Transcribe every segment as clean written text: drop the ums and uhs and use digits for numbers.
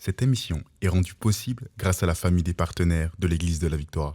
Cette émission est rendue possible grâce à la famille des partenaires de l'Église de la Victoire.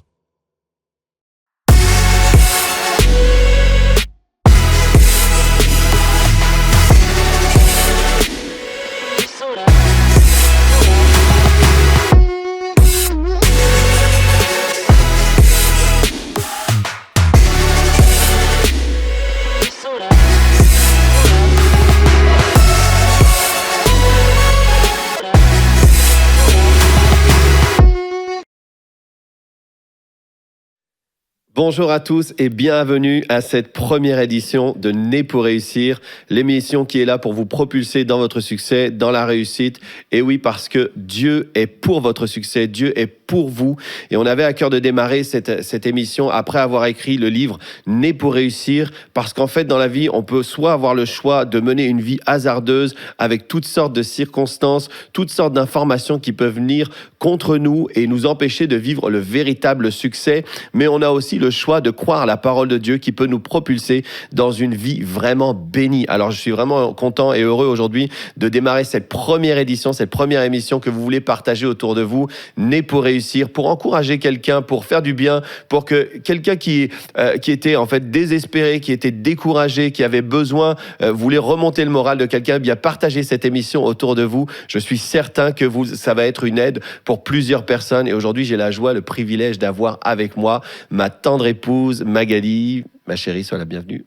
Bonjour à tous et bienvenue à cette première édition de Né pour réussir, l'émission qui est là pour vous propulser dans votre succès, dans la réussite. Et oui, parce que Dieu est pour votre succès, Dieu est pour vous. Et on avait à cœur de démarrer cette émission après avoir écrit le livre Né pour réussir, parce qu'en fait, dans la vie, on peut soit avoir le choix de mener une vie hasardeuse avec toutes sortes de circonstances, toutes sortes d'informations qui peuvent venir contre nous et nous empêcher de vivre le véritable succès, mais on a aussi le choix de croire à la parole de Dieu qui peut nous propulser dans une vie vraiment bénie. Alors, je suis vraiment content et heureux aujourd'hui de démarrer cette première édition, cette première émission que vous voulez partager autour de vous, Né pour réussir, pour encourager quelqu'un, pour faire du bien, pour que quelqu'un qui était en fait désespéré, qui était découragé, qui avait besoin, voulait remonter le moral de quelqu'un, bien partager cette émission autour de vous. Je suis certain que ça va être une aide pour plusieurs personnes. Et aujourd'hui, j'ai la joie, le privilège d'avoir avec moi ma tendre épouse, Magali. Ma chérie, sois la bienvenue.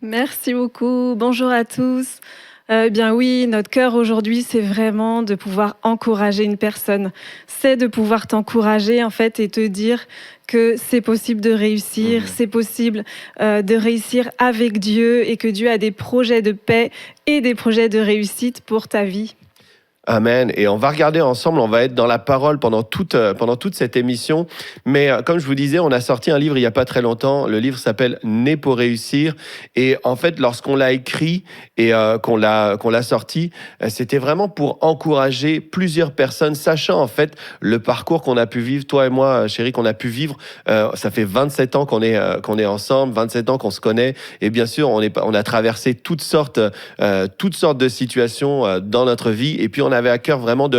Merci beaucoup. Bonjour à tous. Bien oui, notre cœur aujourd'hui, c'est vraiment de pouvoir encourager une personne. C'est de pouvoir t'encourager en fait et te dire que c'est possible de réussir, c'est possible de réussir avec Dieu et que Dieu a des projets de paix et des projets de réussite pour ta vie. Amen. Et on va regarder ensemble, on va être dans la parole pendant toute cette émission. Mais comme je vous disais, on a sorti un livre il n'y a pas très longtemps. Le livre s'appelle Né pour réussir. Et en fait, lorsqu'on l'a écrit et qu'on l'a sorti, c'était vraiment pour encourager plusieurs personnes, sachant en fait le parcours qu'on a pu vivre, toi et moi, chérie, qu'on a pu vivre. Ça fait 27 ans qu'on est ensemble, 27 ans qu'on se connaît. Et bien sûr, on a traversé toutes sortes de situations dans notre vie. Et puis, on avait à cœur vraiment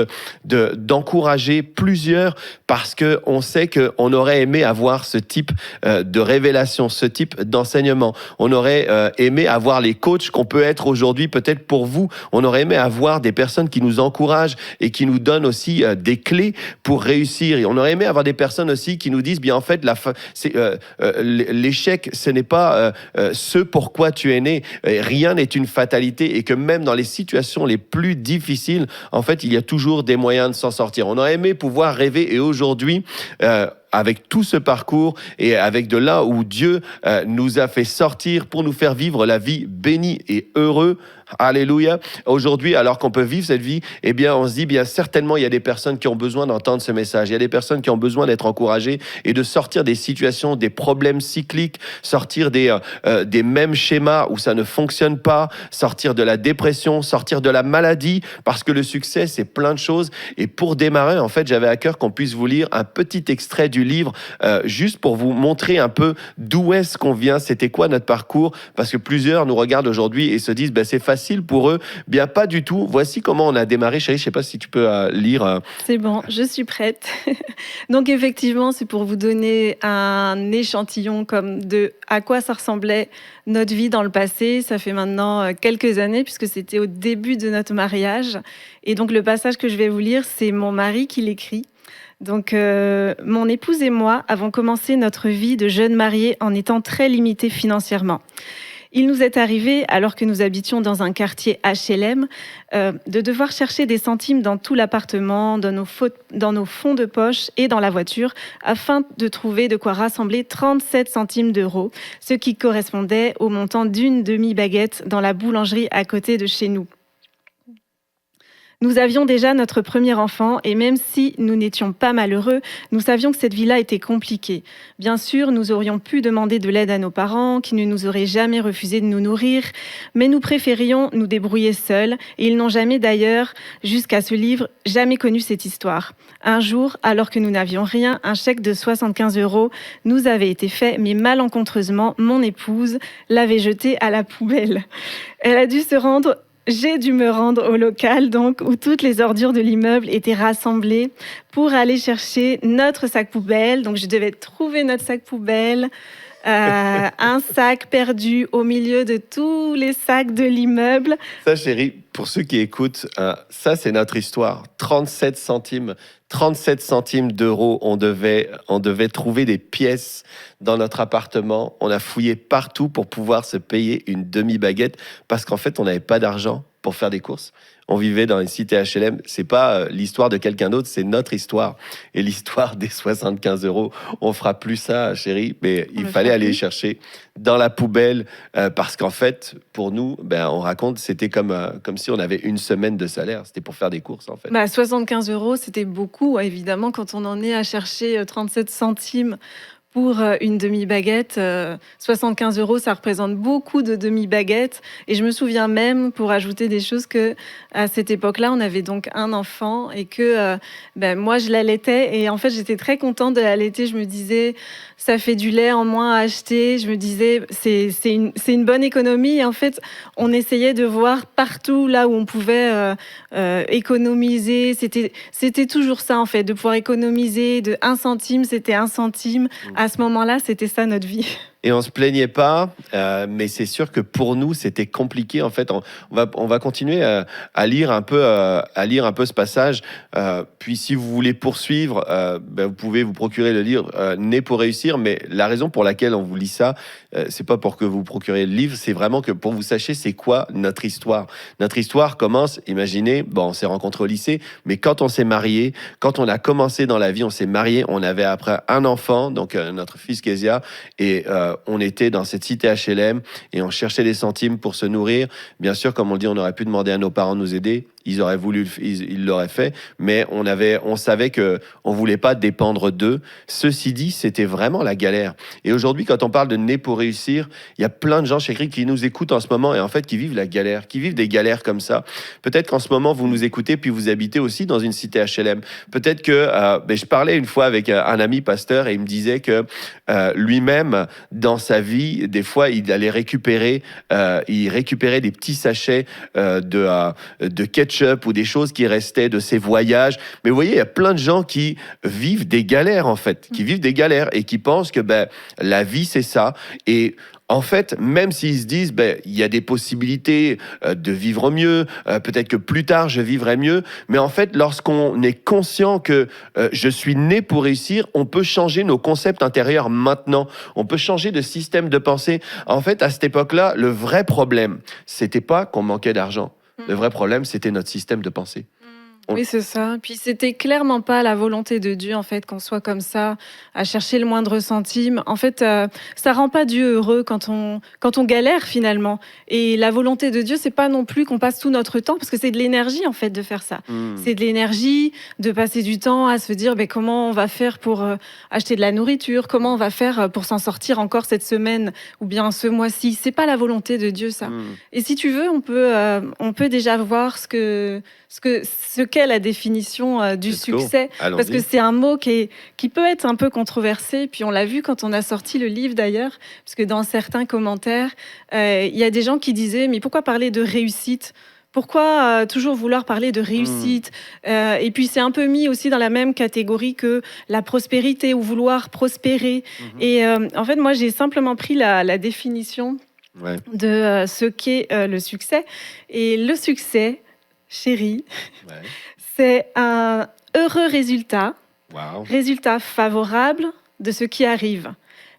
d'encourager plusieurs parce qu'on sait qu'on aurait aimé avoir ce type de révélation, ce type d'enseignement. On aurait aimé avoir les coachs qu'on peut être aujourd'hui peut-être pour vous. On aurait aimé avoir des personnes qui nous encouragent et qui nous donnent aussi des clés pour réussir. Et on aurait aimé avoir des personnes aussi qui nous disent, bien en fait, l'échec, ce n'est pas ce pourquoi tu es né. Rien n'est une fatalité et que même dans les situations les plus difficiles, en fait, il y a toujours des moyens de s'en sortir. On aurait aimé pouvoir rêver et aujourd'hui, avec tout ce parcours et avec de là où Dieu nous a fait sortir pour nous faire vivre la vie bénie et heureux. Alléluia. Aujourd'hui, alors qu'on peut vivre cette vie, eh bien, on se dit, bien certainement, il y a des personnes qui ont besoin d'entendre ce message. Il y a des personnes qui ont besoin d'être encouragées et de sortir des situations, des problèmes cycliques, sortir des mêmes schémas où ça ne fonctionne pas, sortir de la dépression, sortir de la maladie, parce que le succès, c'est plein de choses. Et pour démarrer, en fait, j'avais à cœur qu'on puisse vous lire un petit extrait du livre, juste pour vous montrer un peu d'où est-ce qu'on vient, c'était quoi notre parcours, parce que plusieurs nous regardent aujourd'hui et se disent, c'est facile pour eux. Bien, pas du tout. Voici comment on a démarré. Chérie, je ne sais pas si tu peux lire. C'est bon, je suis prête. Donc, effectivement, c'est pour vous donner un échantillon comme de à quoi ça ressemblait notre vie dans le passé. Ça fait maintenant quelques années, puisque c'était au début de notre mariage. Et donc, le passage que je vais vous lire, c'est mon mari qui l'écrit. Donc, mon épouse et moi avons commencé notre vie de jeunes mariés en étant très limités financièrement. Il nous est arrivé, alors que nous habitions dans un quartier HLM, de devoir chercher des centimes dans tout l'appartement, dans nos fonds de poche et dans la voiture, afin de trouver de quoi rassembler 37 centimes d'euros, ce qui correspondait au montant d'une demi-baguette dans la boulangerie à côté de chez nous. Nous avions déjà notre premier enfant et même si nous n'étions pas malheureux, nous savions que cette vie-là était compliquée. Bien sûr, nous aurions pu demander de l'aide à nos parents qui ne nous auraient jamais refusé de nous nourrir, mais nous préférions nous débrouiller seuls et ils n'ont jamais d'ailleurs, jusqu'à ce livre, jamais connu cette histoire. Un jour, alors que nous n'avions rien, un chèque de 75 € nous avait été fait, mais malencontreusement, mon épouse l'avait jeté à la poubelle. Elle a dû se rendre j'ai dû me rendre au local donc où toutes les ordures de l'immeuble étaient rassemblées pour aller chercher notre sac poubelle. Donc je devais trouver notre sac poubelle, un sac perdu au milieu de tous les sacs de l'immeuble. Ça, chérie, pour ceux qui écoutent, ça, c'est notre histoire. 37 centimes. 37 centimes d'euros, on devait trouver des pièces dans notre appartement. On a fouillé partout pour pouvoir se payer une demi-baguette parce qu'en fait, on n'avait pas d'argent pour faire des courses. On vivait dans une cité HLM. C'est pas l'histoire de quelqu'un d'autre, c'est notre histoire. Et l'histoire des 75 euros, on fera plus ça, chérie. Mais il fallait aller chercher dans la poubelle parce qu'en fait, pour nous, on raconte, c'était comme si on avait une semaine de salaire. C'était pour faire des courses, en fait. 75 euros, c'était beaucoup, évidemment, quand on en est à chercher 37 centimes pour une demi-baguette. 75 euros, ça représente beaucoup de demi-baguettes. Et je me souviens même, pour ajouter des choses, que à cette époque-là, on avait donc un enfant et que moi, je l'allaitais. Et en fait, j'étais très contente de l'allaiter. Je me disais, ça fait du lait en moins à acheter. Je me disais, c'est une bonne économie. Et en fait, on essayait de voir partout là où on pouvait économiser. C'était toujours ça, en fait, de pouvoir économiser de 1 centime, c'était 1 centime. À ce moment-là, c'était ça notre vie. Et on se plaignait pas, mais c'est sûr que pour nous, c'était compliqué. En fait, on va continuer à lire un peu ce passage. Puis, si vous voulez poursuivre, vous pouvez vous procurer le livre Né pour réussir. Mais la raison pour laquelle on vous lit ça, c'est pas pour que vous procuriez le livre, c'est vraiment que pour vous sachiez c'est quoi notre histoire. Notre histoire commence, imaginez, on s'est rencontrés au lycée, mais quand on s'est mariés, quand on a commencé dans la vie, on s'est mariés, on avait après un enfant, donc notre fils Kezia, et on était dans cette cité HLM et on cherchait des centimes pour se nourrir. Bien sûr, comme on le dit, on aurait pu demander à nos parents de nous aider. Ils auraient voulu, ils l'auraient fait, mais on savait que on voulait pas dépendre d'eux. Ceci dit, c'était vraiment la galère. Et aujourd'hui, quand on parle de Né pour réussir, il y a plein de gens chez Cri qui nous écoutent en ce moment et en fait qui vivent la galère, qui vivent des galères comme ça. Peut-être qu'en ce moment vous nous écoutez puis vous habitez aussi dans une cité HLM. Peut-être que je parlais une fois avec un ami pasteur et il me disait que lui-même dans sa vie, des fois il allait récupérer des petits sachets de ketchup ou des choses qui restaient de ses voyages. Mais vous voyez, il y a plein de gens qui vivent des galères, en fait, qui vivent des galères et qui pensent que la vie, c'est ça. Et en fait, même s'ils se disent, il y a des possibilités de vivre mieux, peut-être que plus tard, je vivrai mieux. Mais en fait, lorsqu'on est conscient que je suis né pour réussir, on peut changer nos concepts intérieurs maintenant. On peut changer de système de pensée. En fait, à cette époque-là, le vrai problème, c'était pas qu'on manquait d'argent. Le vrai problème, c'était notre système de pensée. Oui, c'est ça. Puis c'était clairement pas la volonté de Dieu, en fait, qu'on soit comme ça, à chercher le moindre centime. En fait, ça rend pas Dieu heureux quand on galère, finalement. Et la volonté de Dieu, c'est pas non plus qu'on passe tout notre temps, parce que c'est de l'énergie, en fait, de faire ça. C'est de l'énergie de passer du temps à se dire, comment on va faire pour acheter de la nourriture, comment on va faire pour s'en sortir encore cette semaine, ou bien ce mois-ci. C'est pas la volonté de Dieu, ça. Et si tu veux, on peut déjà voir ce qu'est la définition du succès, parce que c'est un mot qui peut être un peu controversé, puis on l'a vu quand on a sorti le livre d'ailleurs, parce que dans certains commentaires, il y a des gens qui disaient « mais pourquoi parler de réussite ?» Pourquoi toujours vouloir parler de réussite Et puis c'est un peu mis aussi dans la même catégorie que la prospérité ou vouloir prospérer. Et en fait, moi, j'ai simplement pris la définition de ce qu'est le succès. Et le succès, chérie, c'est un heureux résultat, résultat favorable de ce qui arrive.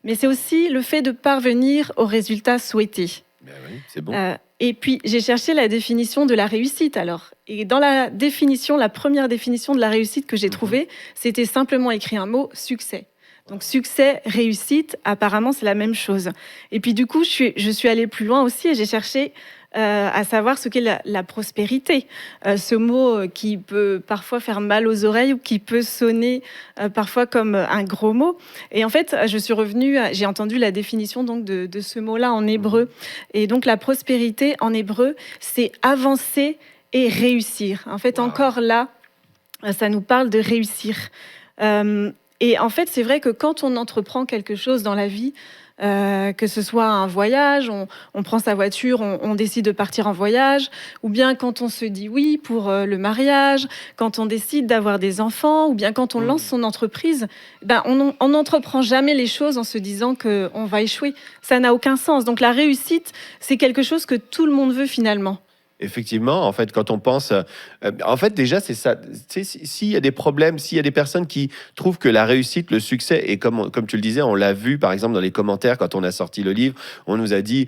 Mais c'est aussi le fait de parvenir au résultat souhaité. C'est bon. Et puis, j'ai cherché la définition de la réussite, alors. Et dans la première définition de la réussite que j'ai trouvée, c'était simplement écrit un mot « succès ». Donc, succès, réussite, apparemment, c'est la même chose. Et puis, du coup, je suis allée plus loin aussi et j'ai cherché à savoir ce qu'est la prospérité. Ce mot qui peut parfois faire mal aux oreilles ou qui peut sonner parfois comme un gros mot. Et en fait, je suis revenue, j'ai entendu la définition donc de ce mot-là en hébreu. Et donc, la prospérité en hébreu, c'est avancer et réussir. En fait, encore là, ça nous parle de réussir. Et en fait, c'est vrai que quand on entreprend quelque chose dans la vie, que ce soit un voyage, on prend sa voiture, on décide de partir en voyage, ou bien quand on se dit oui pour le mariage, quand on décide d'avoir des enfants, ou bien quand on lance son entreprise, on n'entreprend jamais les choses en se disant qu'on va échouer. Ça n'a aucun sens. Donc la réussite, c'est quelque chose que tout le monde veut finalement. Effectivement, en fait, quand on pense... en fait, déjà, c'est ça. Tu sais, s'il y a des problèmes, s'il y a des personnes qui trouvent que la réussite, le succès, et comme tu le disais, on l'a vu, par exemple, dans les commentaires, quand on a sorti le livre, on nous a dit,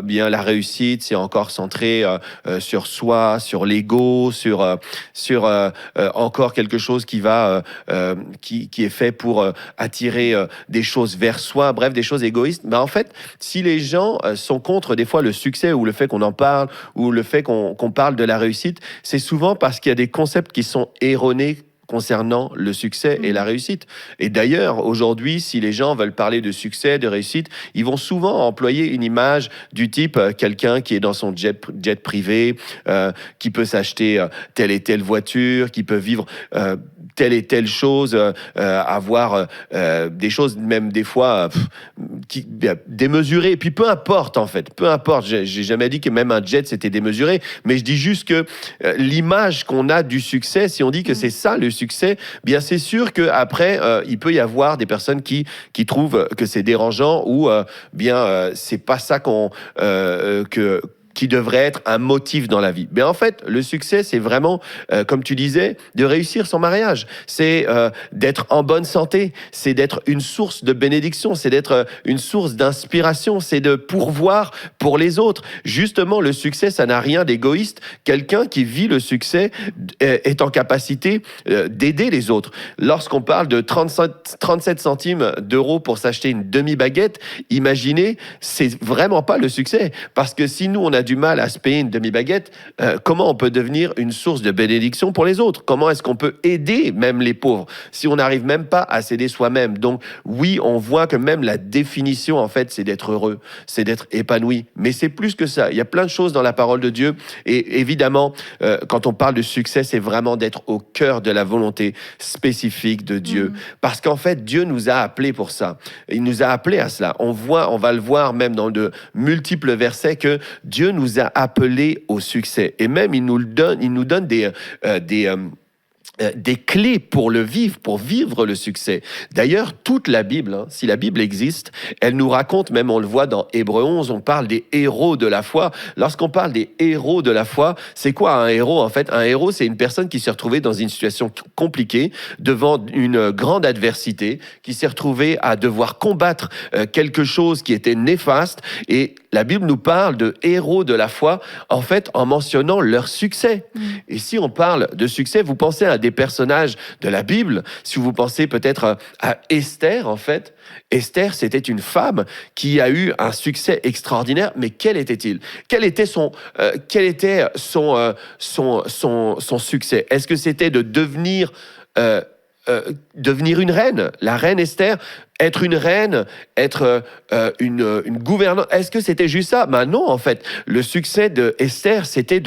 bien, la réussite, c'est encore centré sur soi, sur l'ego, sur encore quelque chose qui est fait pour attirer des choses vers soi, bref, des choses égoïstes. Mais en fait, si les gens sont contre, des fois, le succès ou le fait qu'on en parle, ou le fait qu'on parle de la réussite, c'est souvent parce qu'il y a des concepts qui sont erronés concernant le succès et la réussite. Et d'ailleurs, aujourd'hui, si les gens veulent parler de succès, de réussite, ils vont souvent employer une image du type quelqu'un qui est dans son jet privé, qui peut s'acheter telle et telle voiture, qui peut vivre telle et telle chose, avoir des choses même des fois démesurées. Et puis peu importe en fait, peu importe. J'ai jamais dit que même un jet c'était démesuré, mais je dis juste que l'image qu'on a du succès, si on dit que c'est ça le succès, bien c'est sûr que après il peut y avoir des personnes qui trouvent que c'est dérangeant ou c'est pas ça qui devrait être un motif dans la vie. Mais en fait, le succès, c'est vraiment, comme tu disais, de réussir son mariage. C'est d'être en bonne santé. C'est d'être une source de bénédiction. C'est d'être une source d'inspiration. C'est de pourvoir pour les autres. Justement, le succès, ça n'a rien d'égoïste. Quelqu'un qui vit le succès est en capacité d'aider les autres. Lorsqu'on parle de 37 centimes d'euros pour s'acheter une demi-baguette, imaginez, c'est vraiment pas le succès. Parce que si nous, on a du mal à se payer une demi-baguette, comment on peut devenir une source de bénédiction pour les autres? Comment est-ce qu'on peut aider même les pauvres si on n'arrive même pas à s'aider soi-même? Donc oui, on voit que même la définition, en fait, c'est d'être heureux, c'est d'être épanoui. Mais c'est plus que ça. Il y a plein de choses dans la parole de Dieu. Et évidemment, quand on parle de succès, c'est vraiment d'être au cœur de la volonté spécifique de Dieu. Parce qu'en fait, Dieu nous a appelés pour ça. Il nous a appelés à cela. On va le voir même dans de multiples versets que Dieu nous a appelés au succès. Et même, il nous donne des clés pour le vivre, pour vivre le succès. D'ailleurs, toute la Bible, si la Bible existe, elle nous raconte, même on le voit dans Hébreux 11, on parle des héros de la foi. Lorsqu'on parle des héros de la foi, c'est quoi un héros en fait? Un héros, c'est une personne qui s'est retrouvée dans une situation compliquée, devant une grande adversité, qui s'est retrouvée à devoir combattre quelque chose qui était néfaste. Et la Bible nous parle de héros de la foi, en fait, en mentionnant leur succès. Et si on parle de succès, vous pensez à des personnages de la Bible. Si vous pensez peut-être à Esther, en fait, Esther, c'était une femme qui a eu un succès extraordinaire, mais quel était-il? Quel était son succès? Est-ce que c'était de devenir une reine, la reine Esther, être une reine, être une gouvernante? Est-ce que c'était juste ça? Ben non, en fait. Le succès de Esther, c'était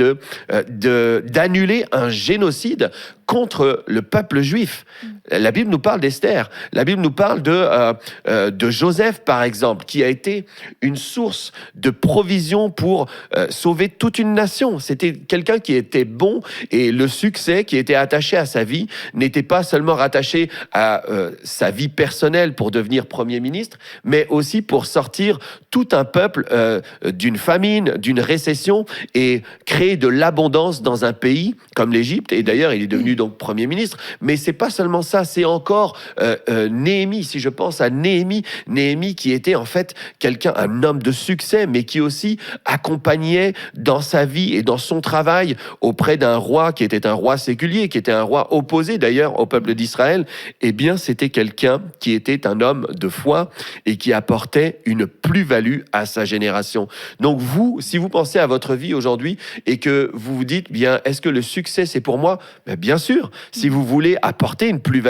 d'annuler un génocide contre le peuple juif. La Bible nous parle d'Esther. La Bible nous parle de Joseph, par exemple, qui a été une source de provision pour sauver toute une nation. C'était quelqu'un qui était bon, et le succès qui était attaché à sa vie n'était pas seulement rattaché à sa vie personnelle pour devenir Premier ministre, mais aussi pour sortir tout un peuple d'une famine, d'une récession, et créer de l'abondance dans un pays comme l'Égypte. Et d'ailleurs, il est devenu donc Premier ministre. Mais c'est pas seulement ça, c'est encore Néhémie. Si je pense à Néhémie qui était en fait un homme de succès, mais qui aussi accompagnait dans sa vie et dans son travail auprès d'un roi qui était un roi séculier, qui était un roi opposé d'ailleurs au peuple d'Israël. Eh bien, c'était quelqu'un qui était un homme de foi et qui apportait une plus-value à sa génération. Donc vous, si vous pensez à votre vie aujourd'hui et que vous vous dites, bien, est-ce que le succès c'est pour moi? Bien sûr, si vous voulez apporter une plus-value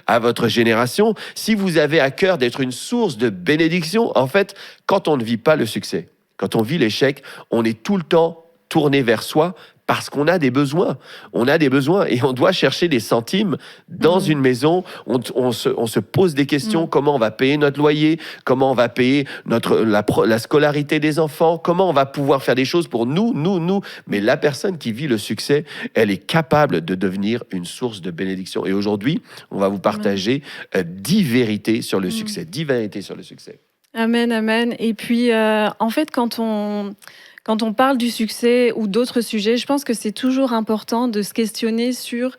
à votre génération, si vous avez à cœur d'être une source de bénédiction, en fait, quand on ne vit pas le succès, quand on vit l'échec, on est tout le temps tourné vers soi, parce qu'on a des besoins. On a des besoins et on doit chercher des centimes dans une maison. On se pose des questions. Comment on va payer notre loyer? Comment on va payer la scolarité des enfants? Comment on va pouvoir faire des choses pour nous? Mais la personne qui vit le succès, elle est capable de devenir une source de bénédiction. Et aujourd'hui, on va vous partager 10 vérités sur le succès. 10 vérités sur le succès. Amen, amen. Et puis, en fait, quand on parle du succès ou d'autres sujets, je pense que c'est toujours important de se questionner sur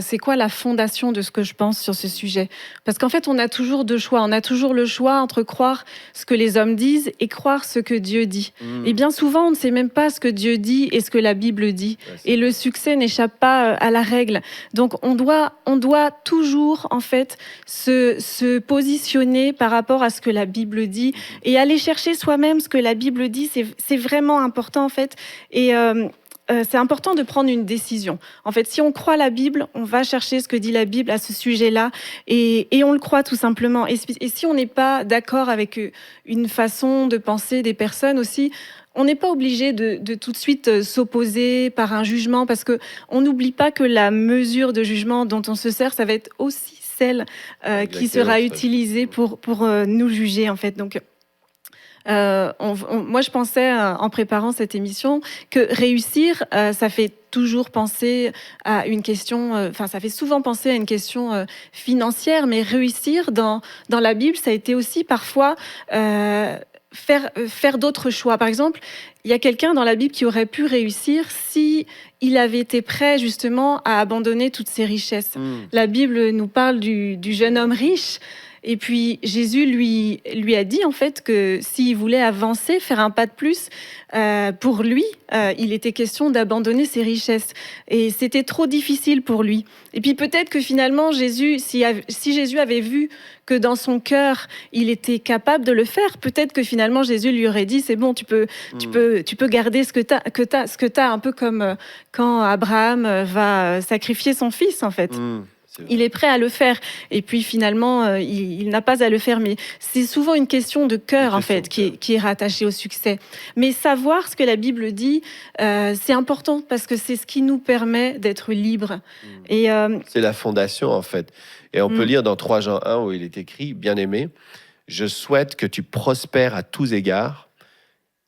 c'est quoi la fondation de ce que je pense sur ce sujet. Parce qu'en fait, on a toujours deux choix. On a toujours le choix entre croire ce que les hommes disent et croire ce que Dieu dit. Et bien souvent, on ne sait même pas ce que Dieu dit et ce que la Bible dit. Et le succès n'échappe pas à la règle. Donc, on doit toujours, en fait, se positionner par rapport à ce que la Bible dit et aller chercher soi-même ce que la Bible dit. C'est vraiment important, en fait. Et c'est important de prendre une décision. En fait, si on croit la Bible, on va chercher ce que dit la Bible à ce sujet-là et on le croit tout simplement. Et si on n'est pas d'accord avec une façon de penser des personnes aussi, on n'est pas obligé de tout de suite s'opposer par un jugement parce qu'on n'oublie pas que la mesure de jugement dont on se sert, ça va être aussi celle qui sera utilisée pour nous juger, en fait. Donc, moi, je pensais en préparant cette émission que réussir, ça fait toujours penser à une question, ça fait souvent penser à une question financière, mais réussir dans la Bible, ça a été aussi parfois faire d'autres choix. Par exemple, il y a quelqu'un dans la Bible qui aurait pu réussir si il avait été prêt justement à abandonner toutes ses richesses. La Bible nous parle du jeune homme riche. Et puis Jésus lui a dit en fait que s'il voulait avancer, faire un pas de plus, pour lui, il était question d'abandonner ses richesses. Et c'était trop difficile pour lui. Et puis peut-être que finalement Jésus, si Jésus avait vu que dans son cœur, il était capable de le faire, peut-être que finalement Jésus lui aurait dit c'est bon, tu peux garder ce que t'as, un peu comme quand Abraham va sacrifier son fils en fait. Il est prêt à le faire. Et puis finalement, il n'a pas à le faire. Mais c'est souvent une question de cœur, en fait, qui est rattachée au succès. Mais savoir ce que la Bible dit, c'est important parce que c'est ce qui nous permet d'être libres. Et, c'est la fondation, en fait. Et on peut lire dans 3 Jean 1 où il est écrit, « Bien-aimé, je souhaite que tu prospères à tous égards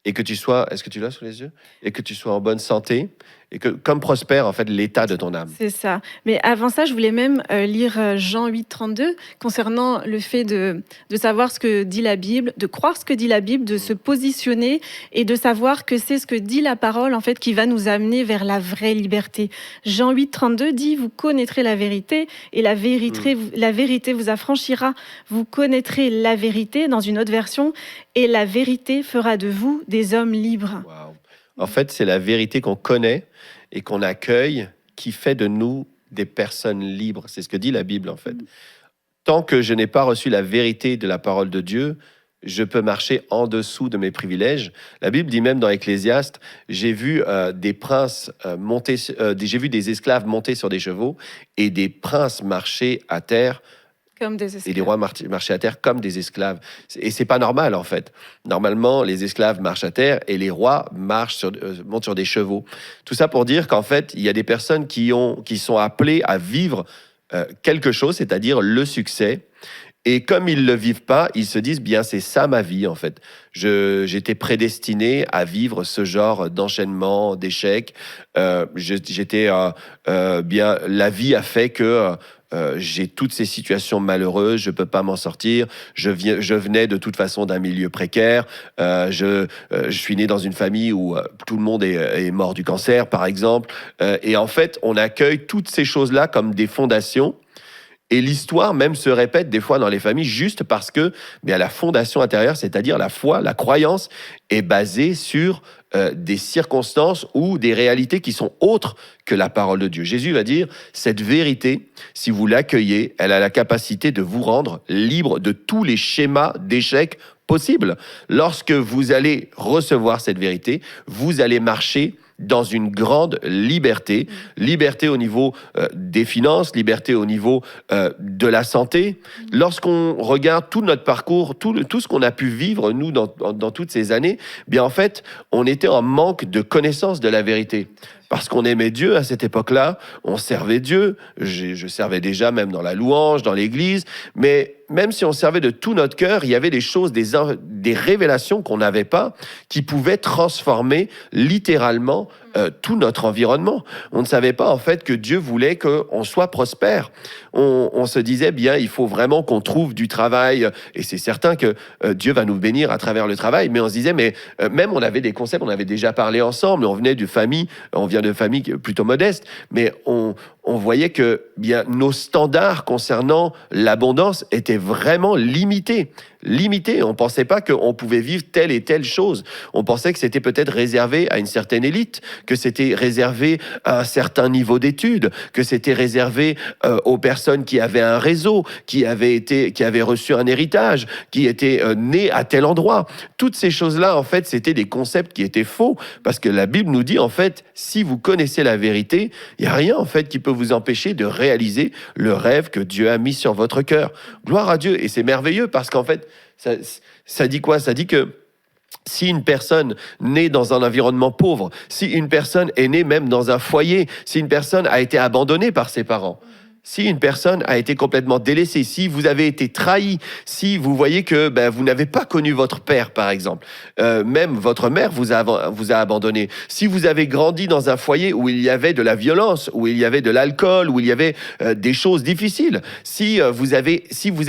et que tu sois... » Est-ce que tu l'as sous les yeux? « Et que tu sois en bonne santé. » Et que, comme prospère, en fait, l'état de ton âme. C'est ça. Mais avant ça, je voulais même lire Jean 8, 32, concernant le fait de savoir ce que dit la Bible, de croire ce que dit la Bible, de se positionner et de savoir que c'est ce que dit la parole, en fait, qui va nous amener vers la vraie liberté. Jean 8, 32 dit « Vous connaîtrez la vérité et la vérité vous affranchira. Vous connaîtrez la vérité, dans une autre version, et la vérité fera de vous des hommes libres. » Wow. En fait, c'est la vérité qu'on connaît et qu'on accueille qui fait de nous des personnes libres. C'est ce que dit la Bible, en fait. Tant que je n'ai pas reçu la vérité de la parole de Dieu, je peux marcher en dessous de mes privilèges. La Bible dit même dans Ecclésiaste, j'ai vu des princes j'ai vu des esclaves monter sur des chevaux et des princes marcher à terre comme des esclaves. Et les rois marchaient à terre comme des esclaves. Et c'est pas normal, en fait. Normalement, les esclaves marchent à terre et les rois montent sur des chevaux. Tout ça pour dire qu'en fait, il y a des personnes qui sont appelées à vivre quelque chose, c'est-à-dire le succès. Et comme ils le vivent pas, ils se disent bien c'est ça ma vie en fait. J'étais prédestiné à vivre ce genre d'enchaînement, d'échecs. La vie a fait que j'ai toutes ces situations malheureuses, je peux pas m'en sortir. Je venais de toute façon d'un milieu précaire. Je suis né dans une famille où tout le monde est mort du cancer, par exemple. Et en fait, on accueille toutes ces choses-là comme des fondations. Et l'histoire même se répète des fois dans les familles juste parce que la fondation intérieure, c'est-à-dire la foi, la croyance, est basée sur des circonstances ou des réalités qui sont autres que la parole de Dieu. Jésus va dire, cette vérité, si vous l'accueillez, elle a la capacité de vous rendre libre de tous les schémas d'échecs possibles. Lorsque vous allez recevoir cette vérité, vous allez marcher dans une grande liberté, liberté au niveau des finances, liberté au niveau de la santé. Lorsqu'on regarde tout notre parcours, tout ce qu'on a pu vivre, nous, dans toutes ces années, bien en fait, on était en manque de connaissance de la vérité. parce qu'on aimait Dieu à cette époque-là, on servait Dieu. Je servais déjà même dans la louange, dans l'église, mais même si on servait de tout notre cœur, il y avait des choses, des révélations qu'on n'avait pas, qui pouvaient transformer littéralement tout notre environnement. On ne savait pas en fait que Dieu voulait qu'on soit prospère. On se disait bien, il faut vraiment qu'on trouve du travail, et c'est certain que Dieu va nous bénir à travers le travail, mais on se disait, mais même on avait des concepts, on avait déjà parlé ensemble, on vient de familles plutôt modestes, mais on voyait que bien nos standards concernant l'abondance étaient vraiment limités. On ne pensait pas qu'on pouvait vivre telle et telle chose. On pensait que c'était peut-être réservé à une certaine élite, que c'était réservé à un certain niveau d'études, que c'était réservé aux personnes qui avaient un réseau, qui avaient reçu un héritage, qui étaient nés à tel endroit. Toutes ces choses-là, en fait, c'était des concepts qui étaient faux, parce que la Bible nous dit, en fait, si vous connaissez la vérité, il n'y a rien, en fait, qui peut vous empêcher de réaliser le rêve que Dieu a mis sur votre cœur. Gloire à Dieu. Et c'est merveilleux, parce qu'en fait, ça dit quoi? Ça dit que si une personne naît dans un environnement pauvre, si une personne est née même dans un foyer, si une personne a été abandonnée par ses parents, si une personne a été complètement délaissée, si vous avez été trahi, si vous voyez que vous n'avez pas connu votre père, par exemple, même votre mère vous a abandonné, si vous avez grandi dans un foyer où il y avait de la violence, où il y avait de l'alcool, où il y avait des choses difficiles, si vous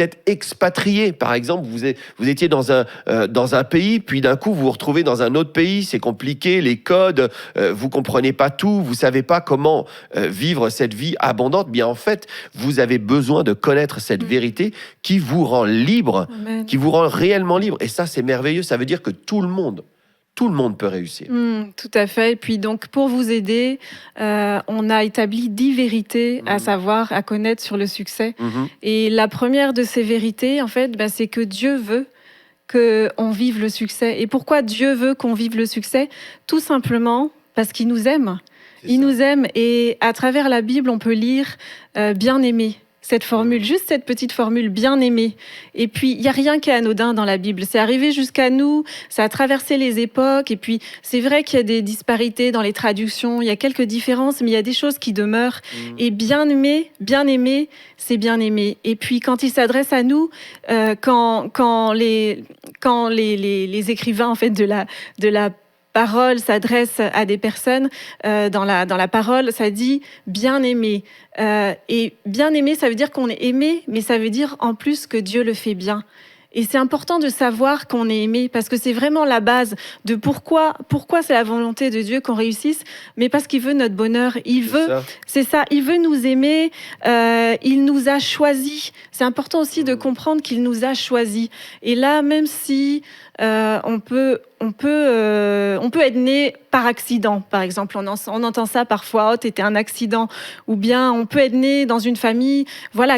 êtes expatrié, par exemple, vous étiez dans un pays, puis d'un coup vous vous retrouvez dans un autre pays, c'est compliqué, les codes, vous comprenez pas tout, vous savez pas comment vivre cette vie abondante, bien en fait, vous avez besoin de connaître cette vérité qui vous rend libre, Amen. qui vous rend réellement libre. Et ça, c'est merveilleux. Ça veut dire que tout le monde peut réussir. Tout à fait. Et puis donc, pour vous aider, on a établi 10 vérités à savoir, à connaître sur le succès. Et la première de ces vérités, en fait, c'est que Dieu veut qu'on vive le succès. Et pourquoi Dieu veut qu'on vive le succès? Tout simplement parce qu'il nous aime. Il nous aime, et à travers la Bible, on peut lire bien-aimé. Cette formule, juste cette petite formule, bien-aimé. Et puis, il n'y a rien qui est anodin dans la Bible. C'est arrivé jusqu'à nous, ça a traversé les époques, et puis c'est vrai qu'il y a des disparités dans les traductions, il y a quelques différences, mais il y a des choses qui demeurent. Et bien-aimé, c'est bien-aimé. Et puis, quand il s'adresse à nous, quand les écrivains en fait, de la parole s'adresse à des personnes, dans la parole, ça dit bien-aimé. Et bien-aimé, ça veut dire qu'on est aimé, mais ça veut dire en plus que Dieu le fait bien. Et c'est important de savoir qu'on est aimé, parce que c'est vraiment la base de pourquoi c'est la volonté de Dieu qu'on réussisse, mais parce qu'il veut notre bonheur. Il veut nous aimer, il nous a choisis. C'est important aussi de comprendre qu'il nous a choisis. Et là, même si on peut être né par accident, par exemple. On entend ça parfois, « Oh, t'étais un accident ». Ou bien, on peut être né dans une famille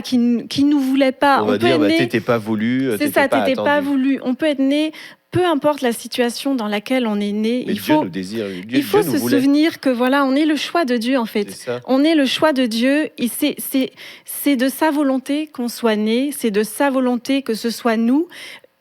qui nous voulait pas. On va dire, t'étais pas voulu, c'est ça, t'étais pas voulu. On peut être né, peu importe la situation dans laquelle on est né. Mais il faut se souvenir que on est le choix de Dieu, en fait. On est le choix de Dieu, et c'est de sa volonté qu'on soit né, c'est de sa volonté que ce soit nous.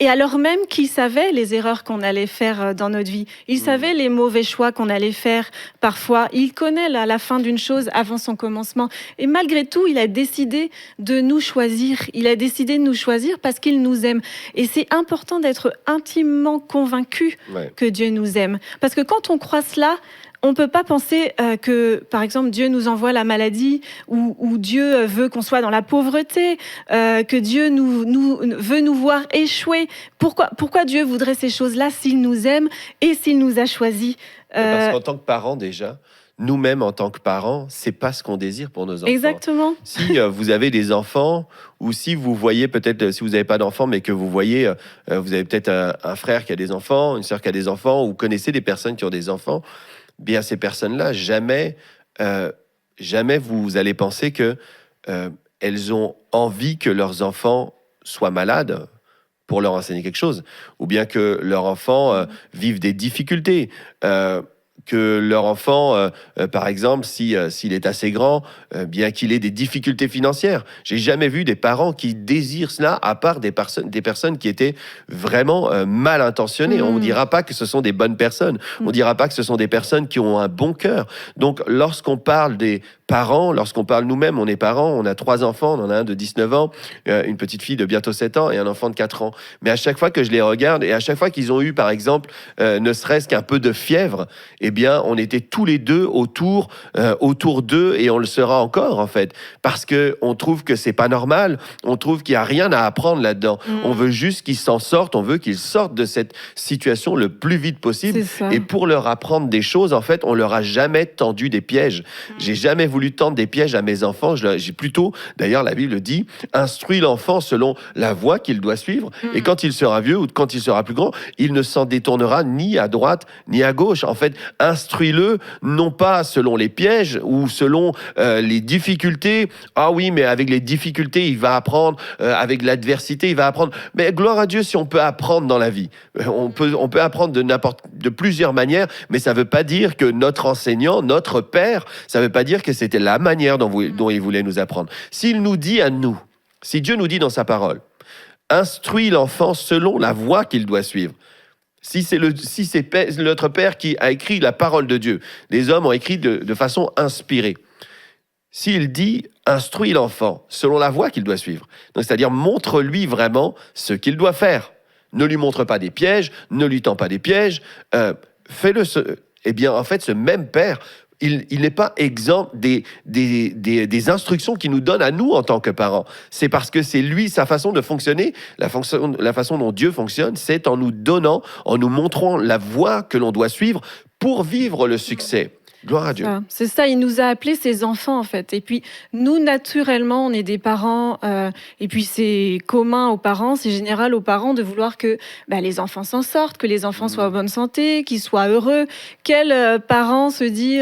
Et alors même qu'il savait les erreurs qu'on allait faire dans notre vie, il savait les mauvais choix qu'on allait faire parfois, il connaît la fin d'une chose avant son commencement. Et malgré tout, il a décidé de nous choisir. Il a décidé de nous choisir parce qu'il nous aime. Et c'est important d'être intimement convaincu que Dieu nous aime. Parce que quand on croit cela, on ne peut pas penser que, par exemple, Dieu nous envoie la maladie, ou Dieu veut qu'on soit dans la pauvreté, que Dieu veut nous voir échouer. Pourquoi Dieu voudrait ces choses-là s'il nous aime et s'il nous a choisis? Parce qu'en tant que parents, déjà, nous-mêmes, en tant que parents, c'est pas ce qu'on désire pour nos enfants. Exactement. Si vous avez des enfants, ou si vous voyez peut-être, si vous n'avez pas d'enfants, mais que vous voyez, vous avez peut-être un frère qui a des enfants, une sœur qui a des enfants, ou vous connaissez des personnes qui ont des enfants, bien ces personnes-là, jamais vous allez penser que elles ont envie que leurs enfants soient malades pour leur enseigner quelque chose, ou bien que leurs enfants vivent des difficultés. que leur enfant, par exemple, s'il est assez grand, bien qu'il ait des difficultés financières. J'ai jamais vu des parents qui désirent cela, à part des personnes qui étaient vraiment mal intentionnées. On ne dira pas que ce sont des bonnes personnes. On ne dira pas que ce sont des personnes qui ont un bon cœur. Donc, lorsqu'on parle des parents, lorsqu'on parle nous-mêmes, on est parents, on a 3 enfants, on en a un de 19 ans, une petite fille de bientôt 7 ans et un enfant de 4 ans. Mais à chaque fois que je les regarde et à chaque fois qu'ils ont eu, par exemple, ne serait-ce qu'un peu de fièvre, eh bien, on était tous les deux autour d'eux et on le sera encore, en fait. Parce qu'on trouve que c'est pas normal, on trouve qu'il n'y a rien à apprendre là-dedans. On veut juste qu'ils s'en sortent, on veut qu'ils sortent de cette situation le plus vite possible. Et pour leur apprendre des choses, en fait, on leur a jamais tendu des pièges. J'ai jamais voulu tendre des pièges à mes enfants. J'ai plutôt, d'ailleurs, la Bible dit, instruis l'enfant selon la voie qu'il doit suivre. Et quand il sera vieux ou quand il sera plus grand, il ne s'en détournera ni à droite ni à gauche. En fait, instruis-le non pas selon les pièges ou selon les difficultés. Ah oui, mais avec les difficultés, il va apprendre. Avec l'adversité, il va apprendre. Mais gloire à Dieu si on peut apprendre dans la vie. On peut apprendre de plusieurs manières, mais ça ne veut pas dire que notre enseignant, notre père, ça ne veut pas dire que c'était la manière dont il voulait nous apprendre. S'il nous dit à nous, si Dieu nous dit dans sa parole, instruis l'enfant selon la voie qu'il doit suivre. Si c'est notre Père qui a écrit la parole de Dieu, les hommes ont écrit de façon inspirée. S'il dit, instruis l'enfant selon la voie qu'il doit suivre, donc c'est-à-dire montre-lui vraiment ce qu'il doit faire. Ne lui montre pas des pièges, ne lui tends pas des pièges, fais-le. Eh bien, en fait, ce même Père, il n'est pas exempt des instructions qu'il nous donne à nous en tant que parents. C'est parce que c'est lui, sa façon de fonctionner, la façon dont Dieu fonctionne, c'est en nous donnant, en nous montrant la voie que l'on doit suivre pour vivre le succès. Gloire à Dieu. C'est ça, il nous a appelés ses enfants en fait. Et puis nous, naturellement, on est des parents. Et puis c'est commun aux parents, c'est général aux parents de vouloir que les enfants s'en sortent, que les enfants soient en bonne santé, qu'ils soient heureux. Quel parent se dit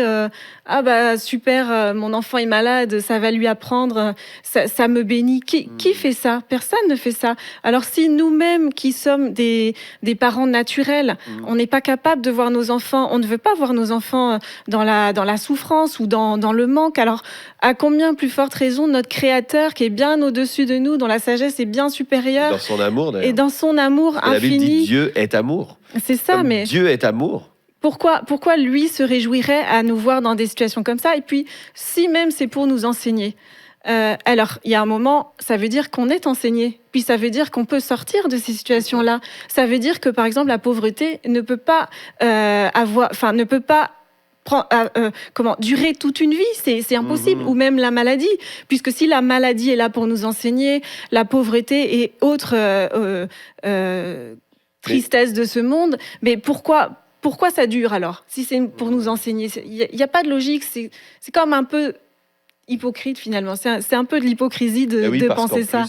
super, mon enfant est malade, ça va lui apprendre, ça me bénit. Qui fait ça? Personne ne fait ça. Alors si nous-mêmes qui sommes des parents naturels, on n'est pas capable de voir nos enfants, on ne veut pas voir nos enfants dans la souffrance ou dans le manque. Alors, à combien plus forte raison notre Créateur, qui est bien au-dessus de nous, dont la sagesse est bien supérieure. Dans son amour, d'ailleurs. Et dans son amour infini. La Bible dit Dieu est amour. C'est ça, comme mais... Dieu est amour. Pourquoi lui se réjouirait à nous voir dans des situations comme ça? Et puis, si même c'est pour nous enseigner, alors, il y a un moment, ça veut dire qu'on est enseigné. Puis ça veut dire qu'on peut sortir de ces situations-là. Ça veut dire que, par exemple, la pauvreté ne peut pas durer toute une vie, c'est impossible, ou même la maladie, puisque si la maladie est là pour nous enseigner, la pauvreté et autres tristesses de ce monde, mais pourquoi ça dure alors, si c'est pour nous enseigner? Il n'y a pas de logique, c'est comme un peu hypocrite finalement, c'est un peu de l'hypocrisie de penser ça.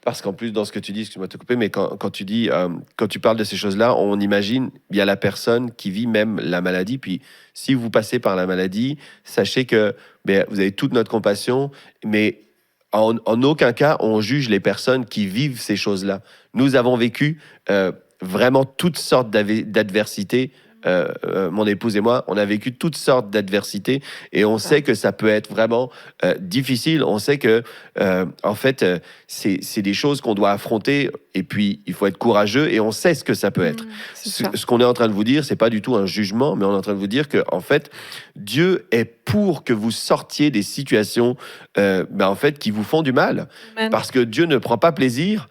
Parce qu'en plus, dans ce que tu dis, excuse-moi de te couper, mais quand tu dis, quand tu parles de ces choses-là, on imagine bien la personne qui vit même la maladie. Puis, si vous passez par la maladie, sachez que vous avez toute notre compassion, mais en aucun cas, on juge les personnes qui vivent ces choses-là. Nous avons vécu vraiment toutes sortes d'adversités. Mon épouse et moi, on a vécu toutes sortes d'adversités et on sait que ça peut être vraiment difficile. On sait que, en fait, c'est des choses qu'on doit affronter et puis il faut être courageux et on sait ce que ça peut être. Ce qu'on est en train de vous dire, c'est pas du tout un jugement, mais on est en train de vous dire que, en fait, Dieu est pour que vous sortiez des situations, en fait, qui vous font du mal. Amen. Parce que Dieu ne prend pas plaisir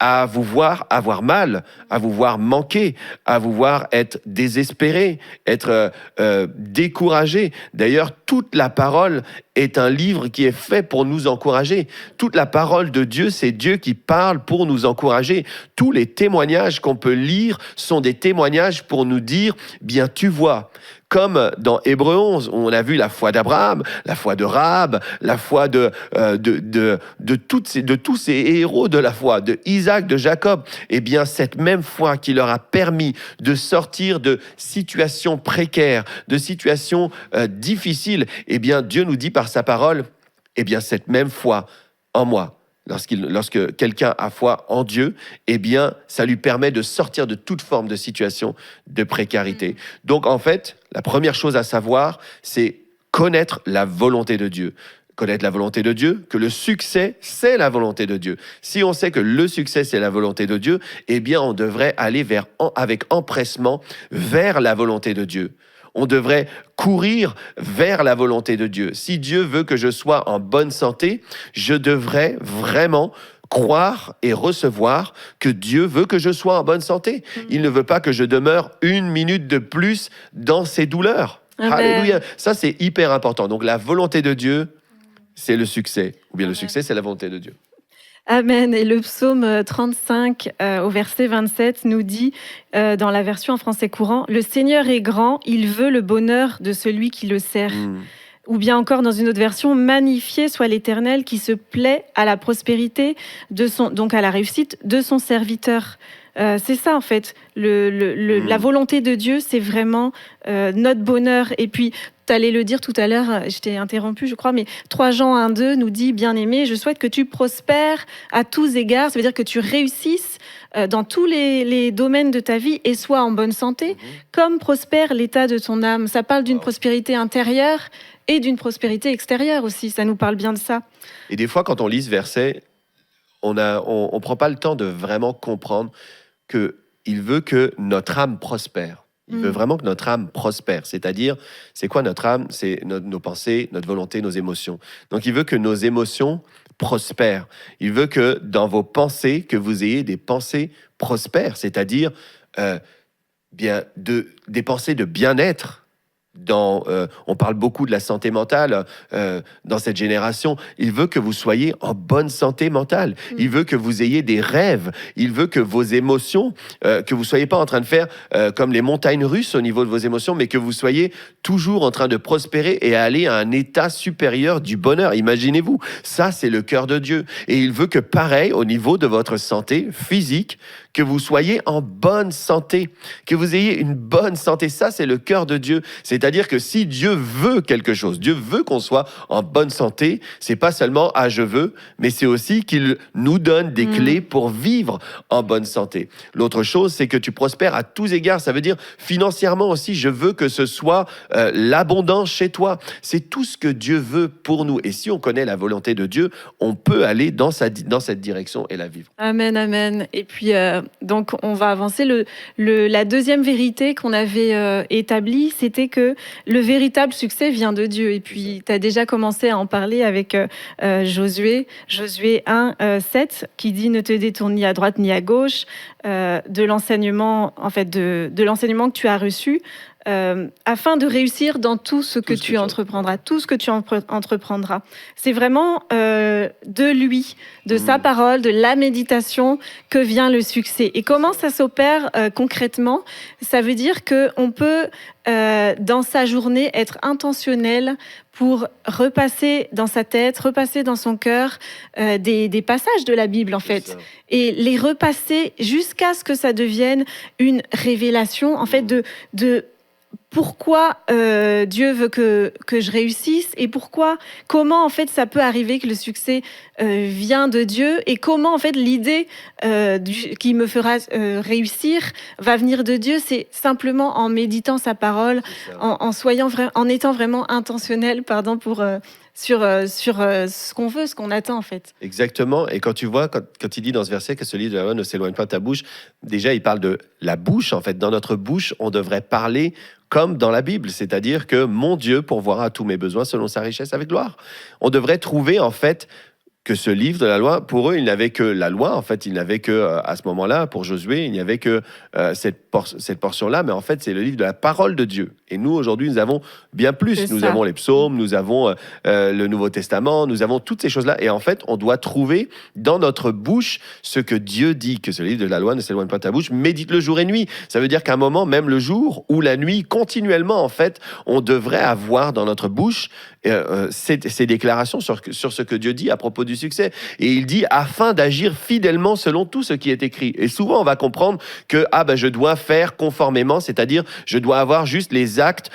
à vous voir avoir mal, à vous voir manquer, à vous voir être désespéré, être découragé. D'ailleurs, toute la parole est un livre qui est fait pour nous encourager. Toute la parole de Dieu, c'est Dieu qui parle pour nous encourager. Tous les témoignages qu'on peut lire sont des témoignages pour nous dire, bien tu vois, comme dans Hébreux 11, où on a vu la foi d'Abraham, la foi de Rahab, la foi de tous ces héros de la foi, de Isaac, de Jacob. Eh bien, cette même foi qui leur a permis de sortir de situations précaires, de situations difficiles, eh bien, Dieu nous dit par sa parole, eh bien, cette même foi en moi, lorsque quelqu'un a foi en Dieu, eh bien, ça lui permet de sortir de toute forme de situation de précarité. Donc, en fait, la première chose à savoir, c'est connaître la volonté de Dieu. Connaître la volonté de Dieu, que le succès, c'est la volonté de Dieu. Si on sait que le succès, c'est la volonté de Dieu, eh bien, on devrait aller avec empressement vers la volonté de Dieu. On devrait courir vers la volonté de Dieu. Si Dieu veut que je sois en bonne santé, je devrais vraiment croire et recevoir que Dieu veut que je sois en bonne santé. Il ne veut pas que je demeure une minute de plus dans ses douleurs. Amen. Alléluia. Ça, c'est hyper important. Donc, la volonté de Dieu, c'est le succès. Ou bien le succès, c'est la volonté de Dieu. Amen. Et le psaume 35 au verset 27 nous dit, dans la version en français courant, « Le Seigneur est grand, il veut le bonheur de celui qui le sert. Ou bien encore dans une autre version, « Magnifié soit l'Éternel qui se plaît à la prospérité, donc à la réussite de son serviteur. » C'est ça en fait, la volonté de Dieu, c'est vraiment notre bonheur. Et puis, tu allais le dire tout à l'heure, je t'ai interrompu je crois, mais 3 Jean 1,2 nous dit « Bien-aimé, je souhaite que tu prospères à tous égards », ça veut dire que tu réussisses dans tous les domaines de ta vie et sois en bonne santé, comme prospère l'état de ton âme. Ça parle d'une prospérité intérieure et d'une prospérité extérieure aussi, ça nous parle bien de ça. Et des fois, quand on lit ce verset, on prend pas le temps de vraiment comprendre qu'il veut que notre âme prospère. Il veut vraiment que notre âme prospère. C'est-à-dire, c'est quoi notre âme? C'est nos pensées, notre volonté, nos émotions. Donc, il veut que nos émotions prospèrent. Il veut que dans vos pensées, que vous ayez des pensées prospères, c'est-à-dire des pensées de bien-être. On parle beaucoup de la santé mentale dans cette génération. Il veut que vous soyez en bonne santé mentale. Il veut que vous ayez des rêves. Il veut que vos émotions, que vous ne soyez pas en train de faire comme les montagnes russes au niveau de vos émotions, mais que vous soyez toujours en train de prospérer et aller à un état supérieur du bonheur. Imaginez-vous, ça c'est le cœur de Dieu. Et il veut que pareil, au niveau de votre santé physique, que vous soyez en bonne santé, que vous ayez une bonne santé. Ça, c'est le cœur de Dieu. C'est-à-dire que si Dieu veut quelque chose, Dieu veut qu'on soit en bonne santé, c'est pas seulement « ah, je veux », mais c'est aussi qu'il nous donne des clés pour vivre en bonne santé. L'autre chose, c'est que tu prospères à tous égards. Ça veut dire financièrement aussi, je veux que ce soit l'abondance chez toi. C'est tout ce que Dieu veut pour nous. Et si on connaît la volonté de Dieu, on peut aller dans cette direction et la vivre. Amen, amen. Et puis, donc, on va avancer. La deuxième vérité qu'on avait établie, c'était que le véritable succès vient de Dieu. Et puis, tu as déjà commencé à en parler avec Josué 1, 7, qui dit « Ne te détourne ni à droite ni à gauche de l'enseignement, en fait, de l'enseignement que tu as reçu, afin de réussir dans tout ce que tu entreprendras, tout ce que tu entreprendras. » C'est vraiment de lui, de sa parole, de la méditation que vient le succès. Et comment ça s'opère concrètement? Ça veut dire qu'on peut, dans sa journée, être intentionnel pour repasser dans sa tête, repasser dans son cœur des passages de la Bible, en fait. Et les repasser jusqu'à ce que ça devienne une révélation, en fait, de pourquoi Dieu veut que je réussisse et comment en fait ça peut arriver que le succès vient de Dieu et comment en fait l'idée qui me fera réussir va venir de Dieu. C'est simplement en méditant sa parole, en étant vraiment intentionnel, sur ce qu'on veut, ce qu'on attend en fait. Exactement. Et quand tu vois, quand il dit dans ce verset que ce livre de la loi ne s'éloigne pas de ta bouche, déjà il parle de la bouche en fait. Dans notre bouche, on devrait parler comme dans la Bible, c'est-à-dire que mon Dieu pourvoira à tous mes besoins selon sa richesse avec gloire. On devrait trouver en fait que ce livre de la loi, pour eux, il n'avait que la loi, en fait, il n'avait que, à ce moment-là, pour Josué, il n'y avait que cette portion-là, mais en fait, c'est le livre de la parole de Dieu. Et nous, aujourd'hui, nous avons bien plus. Nous avons les psaumes, nous avons le Nouveau Testament, nous avons toutes ces choses-là. Et en fait, on doit trouver dans notre bouche ce que Dieu dit, que ce livre de la loi ne s'éloigne pas de ta bouche, médite-le jour et nuit. Ça veut dire qu'à un moment, même le jour ou la nuit, continuellement, en fait, on devrait avoir dans notre bouche ces déclarations sur ce que Dieu dit à propos du succès. Et il dit, afin d'agir fidèlement selon tout ce qui est écrit. Et souvent, on va comprendre que je dois faire conformément, c'est-à-dire je dois avoir juste les actes,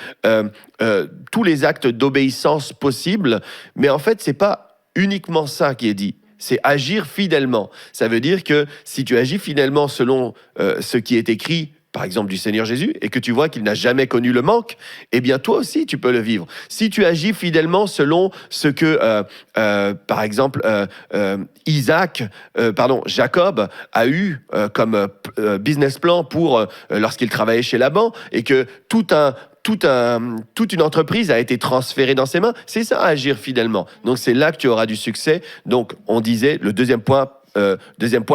tous les actes d'obéissance possibles. Mais en fait, c'est pas uniquement ça qui est dit. c'est agir fidèlement. Ça veut dire que si tu agis fidèlement selon ce qui est écrit, par exemple du Seigneur Jésus, et que tu vois qu'il n'a jamais connu le manque, eh bien toi aussi tu peux le vivre. Si tu agis fidèlement selon ce que, par exemple, Jacob a eu comme business plan pour lorsqu'il travaillait chez Laban, et que toute une entreprise a été transférée dans ses mains, c'est ça, agir fidèlement. Donc c'est là que tu auras du succès. Donc on disait, le deuxième point,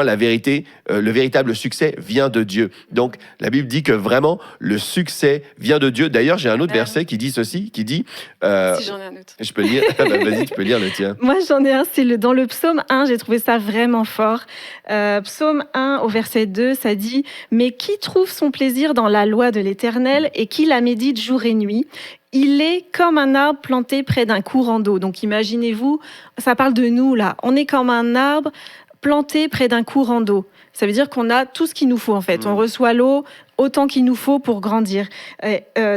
la vérité, le véritable succès vient de Dieu. Donc, la Bible dit que vraiment, le succès vient de Dieu. D'ailleurs, j'ai un autre verset qui dit ceci, qui dit... Si j'en ai un autre. Je peux lire. Vas-y, tu peux lire le tien. Moi, j'en ai un, c'est dans le psaume 1, j'ai trouvé ça vraiment fort. Psaume 1, au verset 2, ça dit « Mais qui trouve son plaisir dans la loi de l'Éternel et qui la médite jour et nuit ? Il est comme un arbre planté près d'un courant d'eau. » Donc, imaginez-vous, ça parle de nous, là. On est comme un arbre planté près d'un courant d'eau. Ça veut dire qu'on a tout ce qu'il nous faut, en fait. On reçoit l'eau autant qu'il nous faut pour grandir.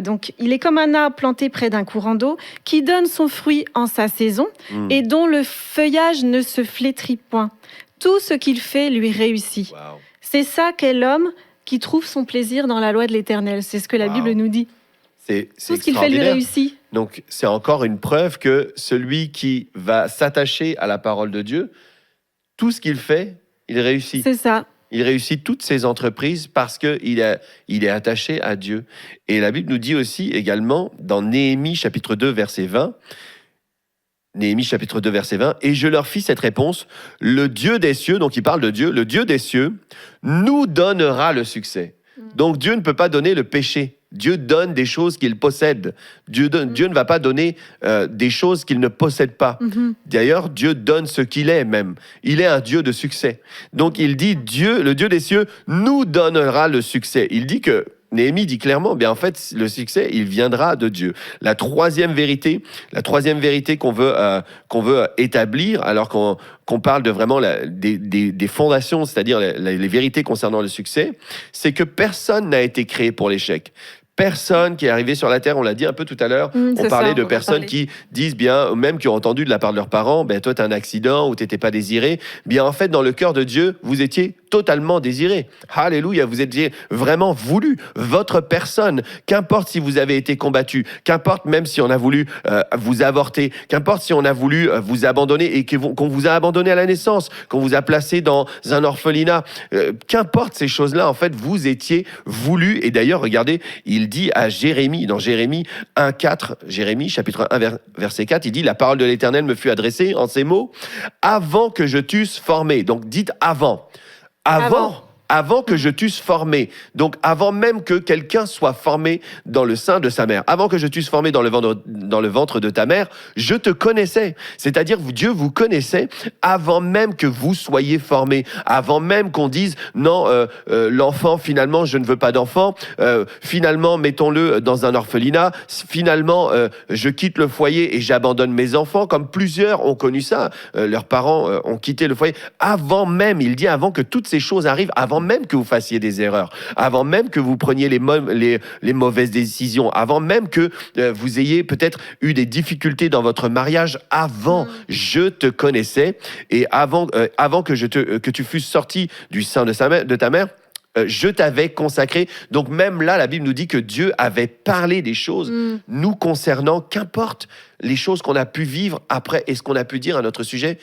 Donc, il est comme un arbre planté près d'un courant d'eau qui donne son fruit en sa saison et dont le feuillage ne se flétrit point. Tout ce qu'il fait lui réussit. Wow. C'est ça qu'est l'homme qui trouve son plaisir dans la loi de l'Éternel. C'est ce que la Bible nous dit. C'est tout ce qu'il fait lui réussit. Donc, c'est encore une preuve que celui qui va s'attacher à la parole de Dieu, tout ce qu'il fait, il réussit. C'est ça. Il réussit toutes ses entreprises parce qu'il est attaché à Dieu. Et la Bible nous dit aussi également, dans Néhémie chapitre 2, verset 20, Néhémie chapitre 2, verset 20, « Et je leur fis cette réponse, le Dieu des cieux, donc il parle de Dieu, le Dieu des cieux nous donnera le succès. » Donc Dieu ne peut pas donner le péché. Dieu donne des choses qu'il possède. Dieu ne va pas donner des choses qu'il ne possède pas. D'ailleurs, Dieu donne ce qu'il est même. Il est un Dieu de succès. Donc il dit, le Dieu des cieux nous donnera le succès. Il dit que, Néhémie dit clairement, bien en fait, le succès, il viendra de Dieu. La troisième vérité qu'on veut établir, alors qu'on parle de vraiment des fondations, c'est-à-dire les vérités concernant le succès, c'est que personne n'a été créé pour l'échec. Personne qui est arrivé sur la Terre, on l'a dit un peu tout à l'heure, on parlait de personnes qui disent bien, même qui ont entendu de la part de leurs parents, ben toi t'as un accident ou t'étais pas désiré. Bien en fait, dans le cœur de Dieu, vous étiez totalement désiré. Alléluia, vous étiez vraiment voulu. Votre personne, qu'importe si vous avez été combattu, qu'importe même si on a voulu vous avorter, qu'importe si on a voulu vous abandonner et qu'on vous a abandonné à la naissance, qu'on vous a placé dans un orphelinat, qu'importe ces choses-là, en fait, vous étiez voulu. Et d'ailleurs, regardez, il dit à Jérémie, dans Jérémie 1,4, Jérémie, chapitre 1, verset 4, il dit « La parole de l'Éternel me fut adressée en ces mots, avant que je t'eusse formé. » Donc, dites avant. Avant que je t'eusse formé, donc avant même que quelqu'un soit formé dans le sein de sa mère, avant que je t'eusse formé dans le ventre de ta mère, je te connaissais. C'est-à-dire Dieu vous connaissait avant même que vous soyez formé, avant même qu'on dise non, l'enfant finalement je ne veux pas d'enfant, finalement mettons-le dans un orphelinat, finalement je quitte le foyer et j'abandonne mes enfants, comme plusieurs ont connu ça, leurs parents ont quitté le foyer. Avant même, il dit avant que toutes ces choses arrivent, avant même que vous fassiez des erreurs, avant même que vous preniez les mauvaises décisions, avant même que vous ayez peut-être eu des difficultés dans votre mariage, avant, je te connaissais, et avant que tu fusses sorti du sein de ta mère, je t'avais consacré. Donc même là, la Bible nous dit que Dieu avait parlé des choses nous concernant, qu'importe les choses qu'on a pu vivre après et ce qu'on a pu dire à notre sujet.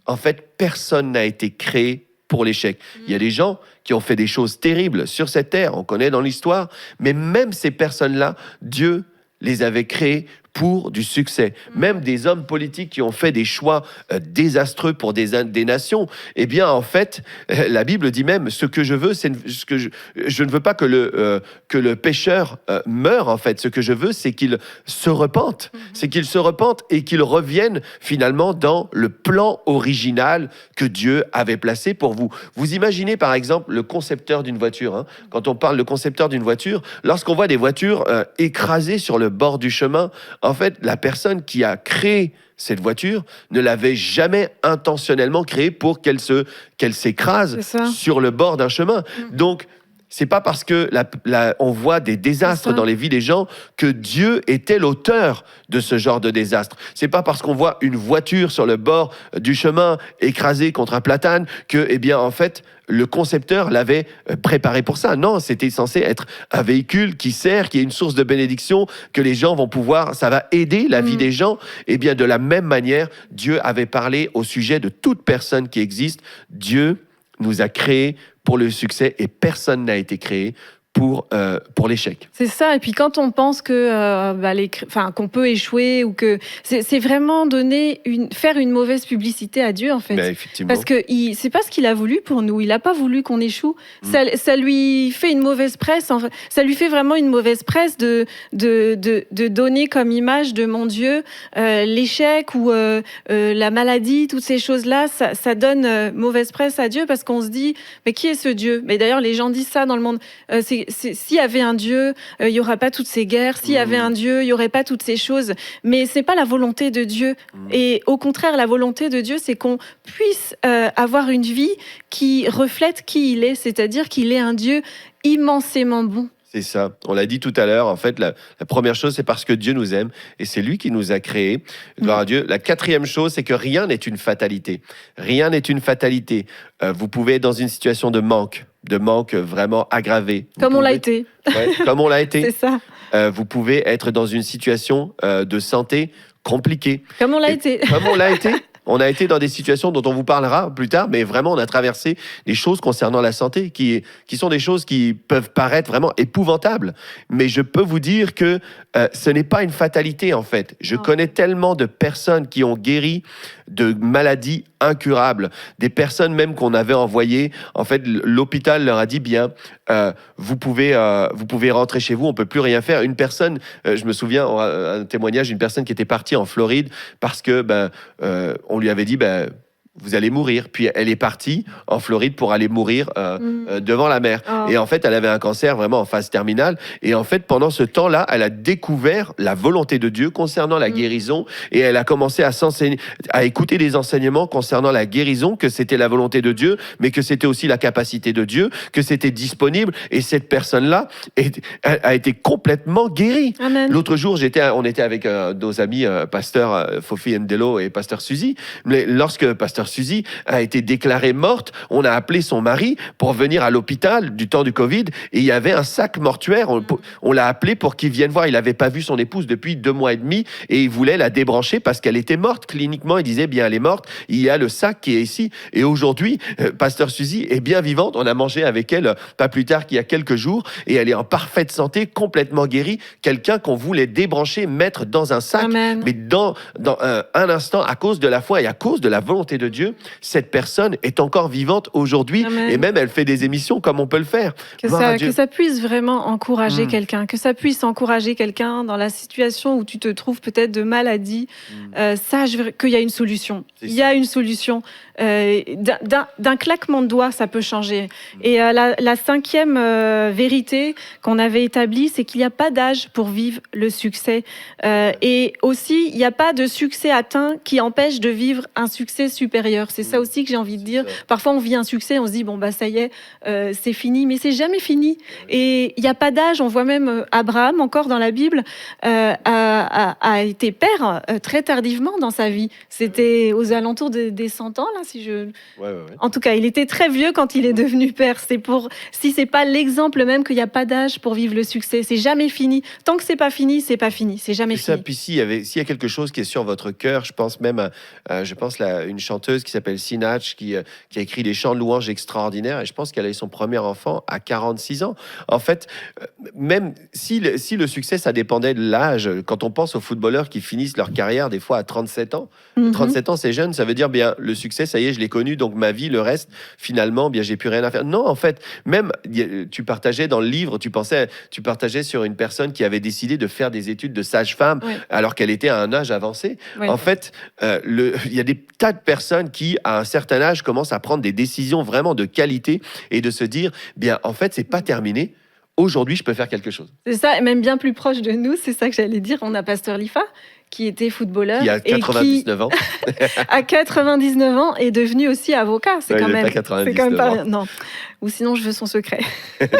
En fait, personne n'a été créé pour l'échec. Il y a des gens qui ont fait des choses terribles sur cette terre, on connaît dans l'histoire, mais même ces personnes-là, Dieu les avait créées pour du succès. Même des hommes politiques qui ont fait des choix désastreux pour des nations, eh bien, en fait, la Bible dit même, ce que je veux, c'est je ne veux pas que le pécheur meure, en fait. Ce que je veux, c'est qu'il se repente. C'est qu'il se repente et qu'il revienne finalement dans le plan original que Dieu avait placé pour vous. Vous imaginez, par exemple, le concepteur d'une voiture. Hein. Quand on parle de concepteur d'une voiture, lorsqu'on voit des voitures écrasées sur le bord du chemin, en fait, la personne qui a créé cette voiture ne l'avait jamais intentionnellement créée pour qu'elle s'écrase sur le bord d'un chemin. Donc, C'est pas parce que on voit des désastres dans les vies des gens que Dieu était l'auteur de ce genre de désastre. C'est pas parce qu'on voit une voiture sur le bord du chemin écrasée contre un platane que, eh bien, en fait, le concepteur l'avait préparé pour ça. Non, c'était censé être un véhicule qui sert, qui est une source de bénédiction, que les gens vont pouvoir, ça va aider la vie des gens. Eh bien, de la même manière, Dieu avait parlé au sujet de toute personne qui existe. Dieu nous a créés pour le succès et personne n'a été créé pour l'échec. C'est ça. Et puis quand on pense que qu'on peut échouer ou que c'est vraiment faire une mauvaise publicité à Dieu en fait. Effectivement. Parce que c'est pas ce qu'il a voulu pour nous. Il a pas voulu qu'on échoue. Ça lui fait une mauvaise presse. En fait. Ça lui fait vraiment une mauvaise presse de donner comme image de mon Dieu l'échec ou la maladie, toutes ces choses-là. Ça donne mauvaise presse à Dieu parce qu'on se dit mais qui est ce Dieu? Mais d'ailleurs les gens disent ça dans le monde. S'il y avait un Dieu, il n'y aura pas toutes ces guerres. S'il y avait un Dieu, il n'y aurait pas toutes ces choses. Mais ce n'est pas la volonté de Dieu. Et au contraire, la volonté de Dieu, c'est qu'on puisse avoir une vie qui reflète qui il est, c'est-à-dire qu'il est un Dieu immensément bon. C'est ça. On l'a dit tout à l'heure. En fait, la première chose, c'est parce que Dieu nous aime et c'est lui qui nous a créés. Gloire à Dieu. La quatrième chose, c'est que rien n'est une fatalité. Rien n'est une fatalité. Vous pouvez être dans une situation de manque vraiment aggravé. Comme on l'a été. Ouais, comme on l'a été. C'est ça. Vous pouvez être dans une situation de santé compliquée. Comme on l'a été. Comme on l'a été. On a été dans des situations dont on vous parlera plus tard, mais vraiment, on a traversé des choses concernant la santé qui sont des choses qui peuvent paraître vraiment épouvantables. Mais je peux vous dire que ce n'est pas une fatalité, en fait. Je connais tellement de personnes qui ont guéri de maladies incurables. Des personnes même qu'on avait envoyées. En fait, l'hôpital leur a dit, bien, vous pouvez rentrer chez vous, on ne peut plus rien faire. Une personne, je me souviens, un témoignage, une personne qui était partie en Floride parce que on lui avait dit, vous allez mourir. Puis elle est partie en Floride pour aller mourir devant la mer. Et en fait, elle avait un cancer vraiment en phase terminale. Et en fait, pendant ce temps-là, elle a découvert la volonté de Dieu concernant la guérison. Et elle a commencé à écouter des enseignements concernant la guérison, que c'était la volonté de Dieu, mais que c'était aussi la capacité de Dieu, que c'était disponible. Et cette personne-là a été complètement guérie. Amen. L'autre jour, on était avec nos amis pasteur Fofi Ndelo et pasteur Suzy. Mais lorsque pasteur Suzy a été déclarée morte, on a appelé son mari pour venir à l'hôpital du temps du Covid et il y avait un sac mortuaire. On l'a appelé pour qu'il vienne voir. Il n'avait pas vu son épouse depuis 2 mois et demi et il voulait la débrancher parce qu'elle était morte. Cliniquement, il disait, bien, elle est morte. Il y a le sac qui est ici. Et aujourd'hui, pasteur Suzy est bien vivante. On a mangé avec elle pas plus tard qu'il y a quelques jours et elle est en parfaite santé, complètement guérie. Quelqu'un qu'on voulait débrancher, mettre dans un sac. Amen. Mais dans un instant, à cause de la foi et à cause de la volonté de Dieu, cette personne est encore vivante aujourd'hui. Amen. Et même elle fait des émissions comme on peut le faire. Que ça puisse vraiment encourager quelqu'un, que ça puisse encourager quelqu'un dans la situation où tu te trouves peut-être de maladie. Sache qu'il y a une solution. Il y a une solution. D'un claquement de doigts, ça peut changer. Et la cinquième vérité qu'on avait établie, c'est qu'il n'y a pas d'âge pour vivre le succès. Et aussi, il n'y a pas de succès atteint qui empêche de vivre un succès supérieur. C'est ça aussi que j'ai envie de dire. Parfois, on vit un succès, on se dit, bon, ça y est, c'est fini. Mais c'est jamais fini. Et il n'y a pas d'âge. On voit même Abraham, encore dans la Bible, a été père très tardivement dans sa vie. C'était aux alentours des 100 ans, là, Ouais. En tout cas, il était très vieux quand il est devenu père. Si c'est pas l'exemple même qu'il n'y a pas d'âge pour vivre le succès, c'est jamais fini. Tant que c'est pas fini, c'est pas fini. C'est jamais fini. Puis s'il y a quelque chose qui est sur votre cœur, je pense même à une chanteuse qui s'appelle Sinach qui a écrit des chants de louanges extraordinaires et je pense qu'elle a eu son premier enfant à 46 ans. En fait, même si le succès, ça dépendait de l'âge, quand on pense aux footballeurs qui finissent leur carrière des fois à 37 ans, 37 ans c'est jeune, ça veut dire bien le succès, ça y est, je l'ai connu, donc ma vie, le reste, finalement, bien j'ai plus rien à faire. Non, en fait, même tu partageais dans le livre, tu partageais sur une personne qui avait décidé de faire des études de sage-femme alors qu'elle était à un âge avancé. En fait, il y a des tas de personnes qui, à un certain âge, commencent à prendre des décisions vraiment de qualité et de se dire, bien, en fait, c'est pas terminé. Aujourd'hui, je peux faire quelque chose. C'est ça, et même bien plus proche de nous, c'est ça que j'allais dire. On a Pasteur Lifa qui était footballeur Qui a et qui, 99 ans. à 99 ans, est devenu aussi avocat. C'est Ouais, quand il a même, pas c'est quand même 99 pas ans. rien. Non. Ou sinon, je veux son secret.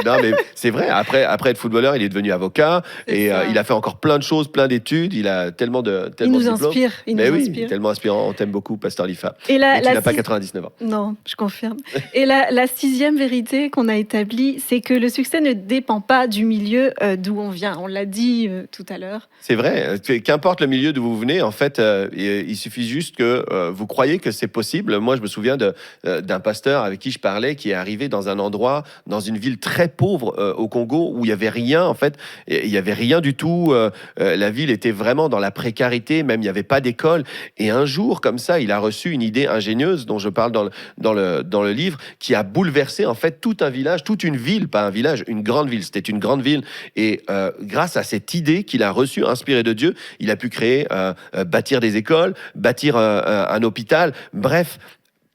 Non, mais c'est vrai. Après être footballeur, il est devenu avocat C'est et ça. il a fait encore plein de choses, plein d'études. Il a tellement de Il nous diplômes. inspire. Il Mais nous oui, inspire. tellement inspirant. On t'aime beaucoup, Pasteur Lifa. Et Mais tu la n'as pas six- 99 ans. Non, je confirme. Et la sixième vérité qu'on a établie, c'est que le succès ne dépend pas du milieu d'où on vient. On l'a dit tout à l'heure. C'est vrai. Qu'importe le milieu d'où vous venez, en fait, il suffit juste que vous croyez que c'est possible. Moi, je me souviens d'un pasteur avec qui je parlais, qui est arrivé dans un endroit, dans une ville très pauvre au Congo, où il y avait rien. En fait, il y avait rien du tout. La ville était vraiment dans la précarité. Même il n'y avait pas d'école. Et un jour, comme ça, il a reçu une idée ingénieuse dont je parle dans le livre, qui a bâleversé en fait tout un village, toute une ville, pas un village, une grande ville. C'était une grande ville. Et grâce à cette idée qu'il a reçue, inspirée de Dieu, il a pu créer, bâtir des écoles, bâtir un hôpital. Bref,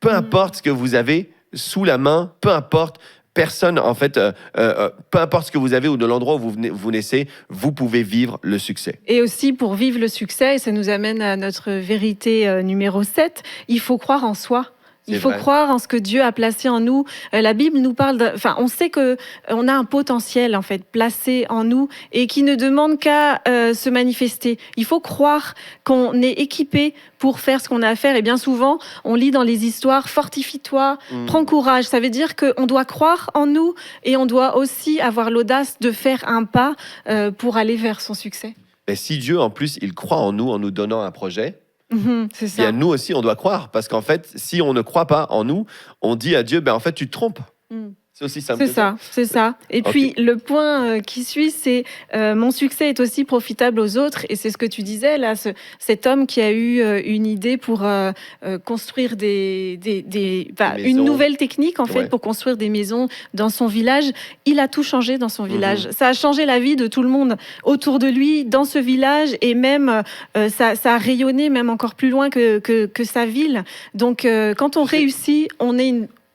peu importe ce que vous avez sous la main, peu importe. Personne, en fait, peu importe ce que vous avez ou de l'endroit où vous naissez, vous pouvez vivre le succès. Et aussi, pour vivre le succès, et ça nous amène à notre vérité numéro 7, il faut croire en soi. Il C'est faut vrai. croire en ce que Dieu a placé en nous. La Bible nous parle, on sait que on a un potentiel en fait placé en nous et qui ne demande qu'à se manifester. Il faut croire qu'on est équipé pour faire ce qu'on a à faire. Et bien souvent, on lit dans les histoires, fortifie-toi, prends courage. Ça veut dire qu'on doit croire en nous et on doit aussi avoir l'audace de faire un pas pour aller vers son succès. Et si Dieu, en plus, il croit en nous donnant un projet, C'est bien ça. nous aussi, on doit croire. Parce qu'en fait, si on ne croit pas en nous, on dit à Dieu, ben en fait, tu te trompes. Mm. C'est aussi simple. C'est que ça. ça, c'est ça. Et Ok. puis le point qui suit, c'est mon succès est aussi profitable aux autres. Et c'est ce que tu disais là, cet homme qui a eu une idée pour construire Des une maisons. nouvelle technique en fait Ouais. pour construire des maisons dans son village. Il a tout changé dans son village. Ça a changé la vie de tout le monde autour de lui, dans ce village, et même ça a rayonné même encore plus loin que sa ville. Donc quand on réussit,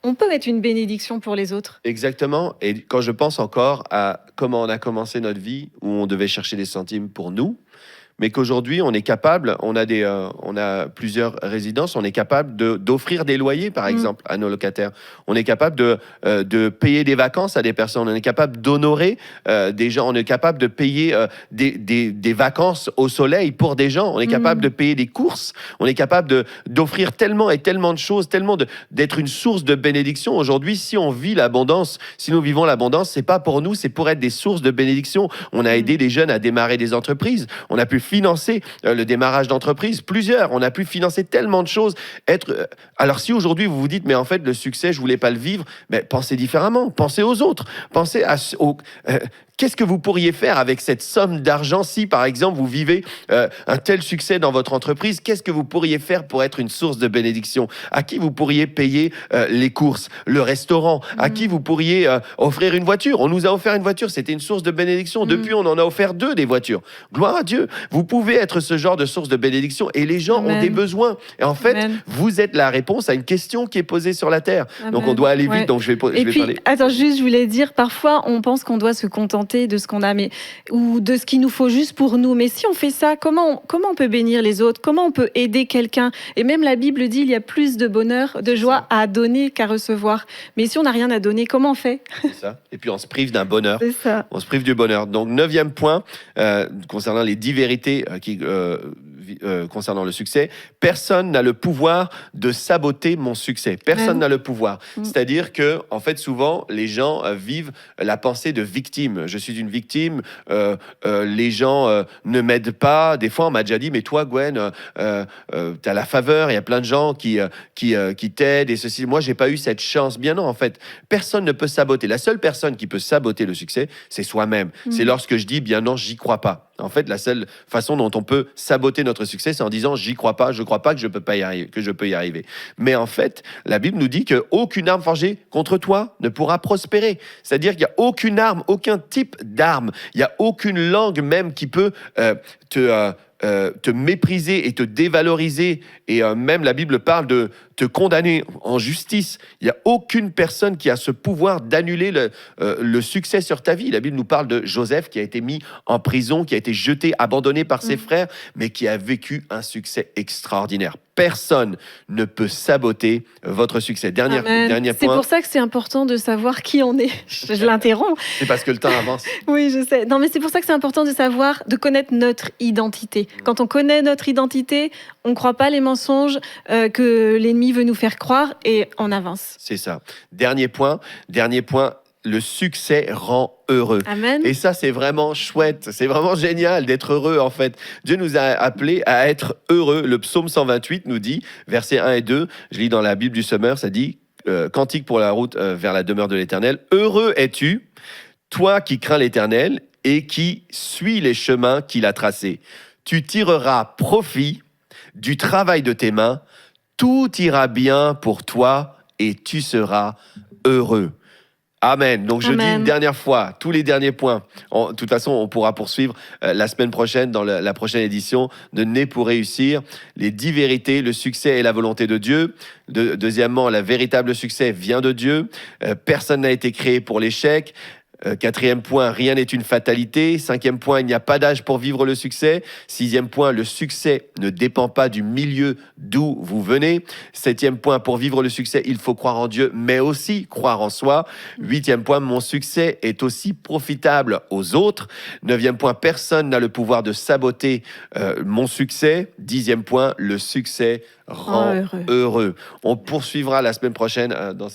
on peut être une bénédiction pour les autres. Exactement. Et quand je pense encore à comment on a commencé notre vie, où on devait chercher des centimes pour nous, mais qu'aujourd'hui, on est capable, on a plusieurs résidences, on est capable d'offrir des loyers, par exemple, à nos locataires. On est capable de payer des vacances à des personnes. On est capable d'honorer des gens. On est capable de payer des vacances au soleil pour des gens. On est capable de payer des courses. On est capable d'offrir tellement et tellement de choses, d'être une source de bénédiction. Aujourd'hui, si on vit l'abondance, si nous vivons l'abondance, c'est pas pour nous, c'est pour être des sources de bénédiction. On a aidé les jeunes à démarrer des entreprises. On a pu financer le démarrage d'entreprises, plusieurs. On a pu financer tellement de choses. Alors si aujourd'hui vous vous dites, mais en fait le succès, je voulais pas le vivre, mais pensez différemment, pensez aux autres, pensez qu'est-ce que vous pourriez faire avec cette somme d'argent si, par exemple, vous vivez un tel succès dans votre entreprise? Qu'est-ce que vous pourriez faire pour être une source de bénédiction? À qui vous pourriez payer les courses, le restaurant? À qui vous pourriez offrir une voiture? On nous a offert une voiture, c'était une source de bénédiction. Depuis, on en a offert 2 des voitures. Gloire à Dieu. Vous pouvez être ce genre de source de bénédiction et les gens ont des besoins. Et en fait, Amen. vous êtes la réponse à une question qui est posée sur la terre. Donc, on doit aller vite. Ouais. Donc, je vais Et puis, parler. attends, juste, je voulais dire, parfois, on pense qu'on doit se contenter de ce qu'on a, ou de ce qu'il nous faut juste pour nous. Mais si on fait ça, comment on peut bénir les autres? Comment on peut aider quelqu'un? Et même la Bible dit, il y a plus de bonheur, de joie à donner qu'à recevoir. Mais si on n'a rien à donner, comment on fait? C'est ça. Et puis, on se prive d'un bonheur. C'est ça. On se prive du bonheur. Donc, 9e point, concernant les 10 vérités concernant le succès, personne n'a le pouvoir de saboter mon succès. Personne n'a le pouvoir. C'est-à-dire que, en fait, souvent, les gens vivent la pensée de victime. Je suis une victime, les gens ne m'aident pas. Des fois, on m'a déjà dit, mais toi, Gwen, t'as la faveur, il y a plein de gens qui t'aident et ceci. Moi, j'ai pas eu cette chance. Bien non, en fait, personne ne peut saboter. La seule personne qui peut saboter le succès, c'est soi-même. C'est lorsque je dis, bien non, j'y crois pas. En fait, la seule façon dont on peut saboter notre succès, c'est en disant j'y crois pas, je crois pas que je peux y arriver. Mais en fait, la Bible nous dit qu'aucune arme forgée contre toi ne pourra prospérer. C'est-à-dire qu'il n'y a aucune arme, aucun type d'arme, il n'y a aucune langue même qui peut te mépriser et te dévaloriser. Et même la Bible parle de te condamner en justice. Il n'y a aucune personne qui a ce pouvoir d'annuler le succès sur ta vie. La Bible nous parle de Joseph qui a été mis en prison, qui a été jeté, abandonné par ses frères, mais qui a vécu un succès extraordinaire. Personne ne peut saboter votre succès. Dernier C'est point. pour ça que c'est important de savoir qui on est. Je l'interromps. C'est parce que le temps avance. Oui, je sais. Non, mais c'est pour ça que c'est important de savoir, de connaître notre identité. Quand on connaît notre identité, on ne croit pas les mensonges que l'ennemi veut nous faire croire et on avance. C'est ça. Dernier point. Le succès rend heureux. Amen. Et ça, c'est vraiment chouette. C'est vraiment génial d'être heureux, en fait. Dieu nous a appelés à être heureux. Le psaume 128 nous dit, versets 1 et 2, je lis dans la Bible du Semeur, ça dit, cantique pour la route vers la demeure de l'Éternel. Heureux es-tu, toi qui crains l'Éternel et qui suis les chemins qu'il a tracés. Tu tireras profit du travail de tes mains. Tout ira bien pour toi et tu seras heureux. Amen. Donc je dis une dernière fois, tous les derniers points. De toute façon, on pourra poursuivre la semaine prochaine dans la prochaine édition de Né pour réussir. Les 10 vérités, le succès est la volonté de Dieu. Deuxièmement, le véritable succès vient de Dieu. Personne n'a été créé pour l'échec. Quatrième point, rien n'est une fatalité. Cinquième point, il n'y a pas d'âge pour vivre le succès. Sixième point, le succès ne dépend pas du milieu d'où vous venez. Septième point, pour vivre le succès, il faut croire en Dieu, mais aussi croire en soi. Huitième point, mon succès est aussi profitable aux autres. Neuvième point, personne n'a le pouvoir de saboter mon succès. Dixième point, le succès rend heureux. On poursuivra la semaine prochaine dans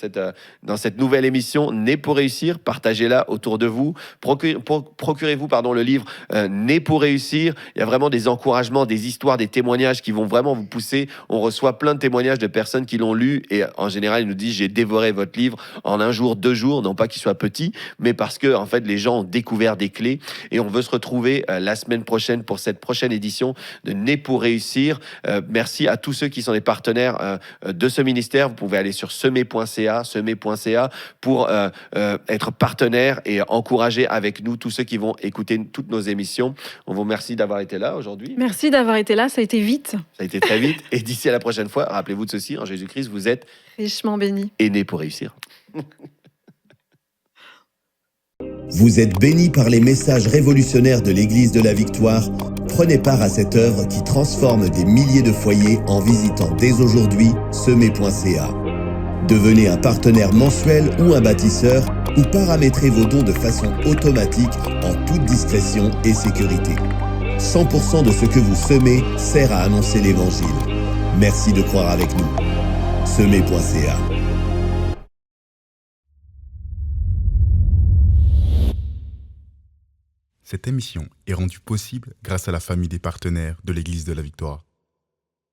cette nouvelle émission Né pour réussir. Partagez-la autour de vous. Procurez-vous le livre Né pour réussir. Il y a vraiment des encouragements, des histoires, des témoignages qui vont vraiment vous pousser. On reçoit plein de témoignages de personnes qui l'ont lu et en général, ils nous disent j'ai dévoré votre livre en 1 jour, 2 jours, non pas qu'il soit petit, mais parce que en fait, les gens ont découvert des clés et on veut se retrouver la semaine prochaine pour cette prochaine édition de Né pour réussir. Merci à tous ceux qui sont les partenaires de ce ministère. Vous pouvez aller sur semer.ca pour être partenaire et encourager avec nous tous ceux qui vont écouter toutes nos émissions. On vous remercie d'avoir été là aujourd'hui. Merci d'avoir été là, ça a été vite. Ça a été très vite. Et d'ici à la prochaine fois, rappelez-vous de ceci, en Jésus-Christ, vous êtes richement bénis et nés pour réussir. Vous êtes bénis par les messages révolutionnaires de l'Église de la Victoire. Prenez part à cette œuvre qui transforme des milliers de foyers en visitant dès aujourd'hui semer.ca. Devenez un partenaire mensuel ou un bâtisseur ou paramétrez vos dons de façon automatique en toute discrétion et sécurité. 100% de ce que vous semez sert à annoncer l'Évangile. Merci de croire avec nous. Semer.ca. Cette émission est rendue possible grâce à la famille des partenaires de l'Église de la Victoire.